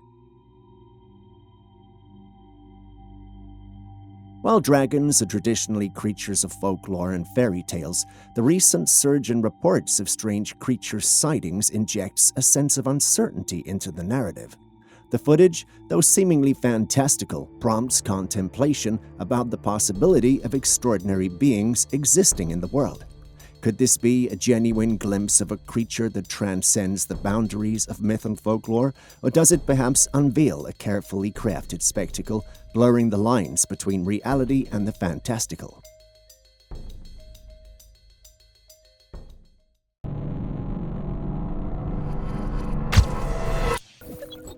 Speaker 1: While dragons are traditionally creatures of folklore and fairy tales, the recent surge in reports of strange creature sightings injects a sense of uncertainty into the narrative. The footage, though seemingly fantastical, prompts contemplation about the possibility of extraordinary beings existing in the world. Could this be a genuine glimpse of a creature that transcends the boundaries of myth and folklore, or does it perhaps unveil a carefully crafted spectacle, blurring the lines between reality and the fantastical?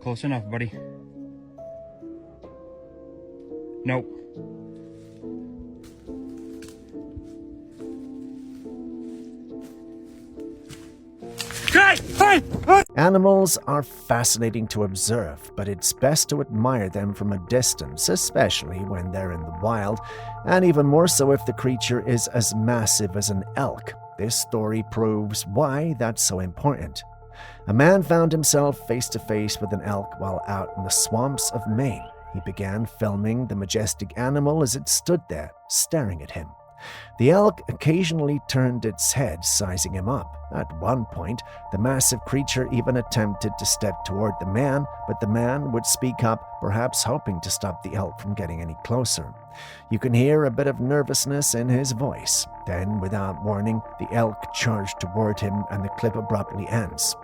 Speaker 10: Close enough, buddy. Nope.
Speaker 1: Animals are fascinating to observe, but it's best to admire them from a distance, especially when they're in the wild, and even more so if the creature is as massive as an elk. This story proves why that's so important. A man found himself face to face with an elk while out in the swamps of Maine. He began filming the majestic animal as it stood there, staring at him. The elk occasionally turned its head, sizing him up. At one point, the massive creature even attempted to step toward the man, but the man would speak up, perhaps hoping to stop the elk from getting any closer. You can hear a bit of nervousness in his voice. Then, without warning, the elk charged toward him and the clip abruptly ends.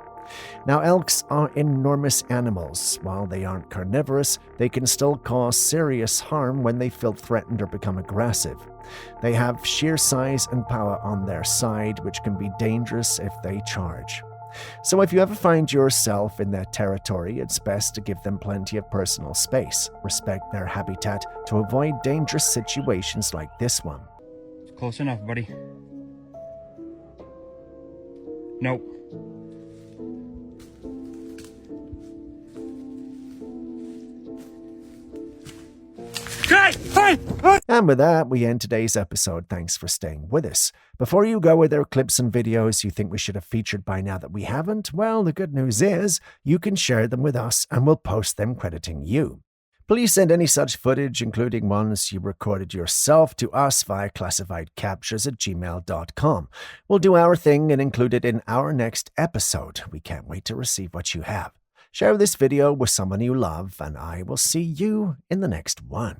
Speaker 1: Now, elks are enormous animals. While they aren't carnivorous, they can still cause serious harm when they feel threatened or become aggressive. They have sheer size and power on their side, which can be dangerous if they charge. So if you ever find yourself in their territory, it's best to give them plenty of personal space. Respect their habitat to avoid dangerous situations like this one.
Speaker 10: Close enough, buddy. Nope.
Speaker 1: And with that, we end today's episode. Thanks for staying with us. Before you go, are there clips and videos you think we should have featured by now that we haven't? Well, the good news is you can share them with us and we'll post them crediting you. Please send any such footage, including ones you recorded yourself, to us via classifiedcaptures@gmail.com. We'll do our thing and include it in our next episode. We can't wait to receive what you have. Share this video with someone you love, and I will see you in the next one.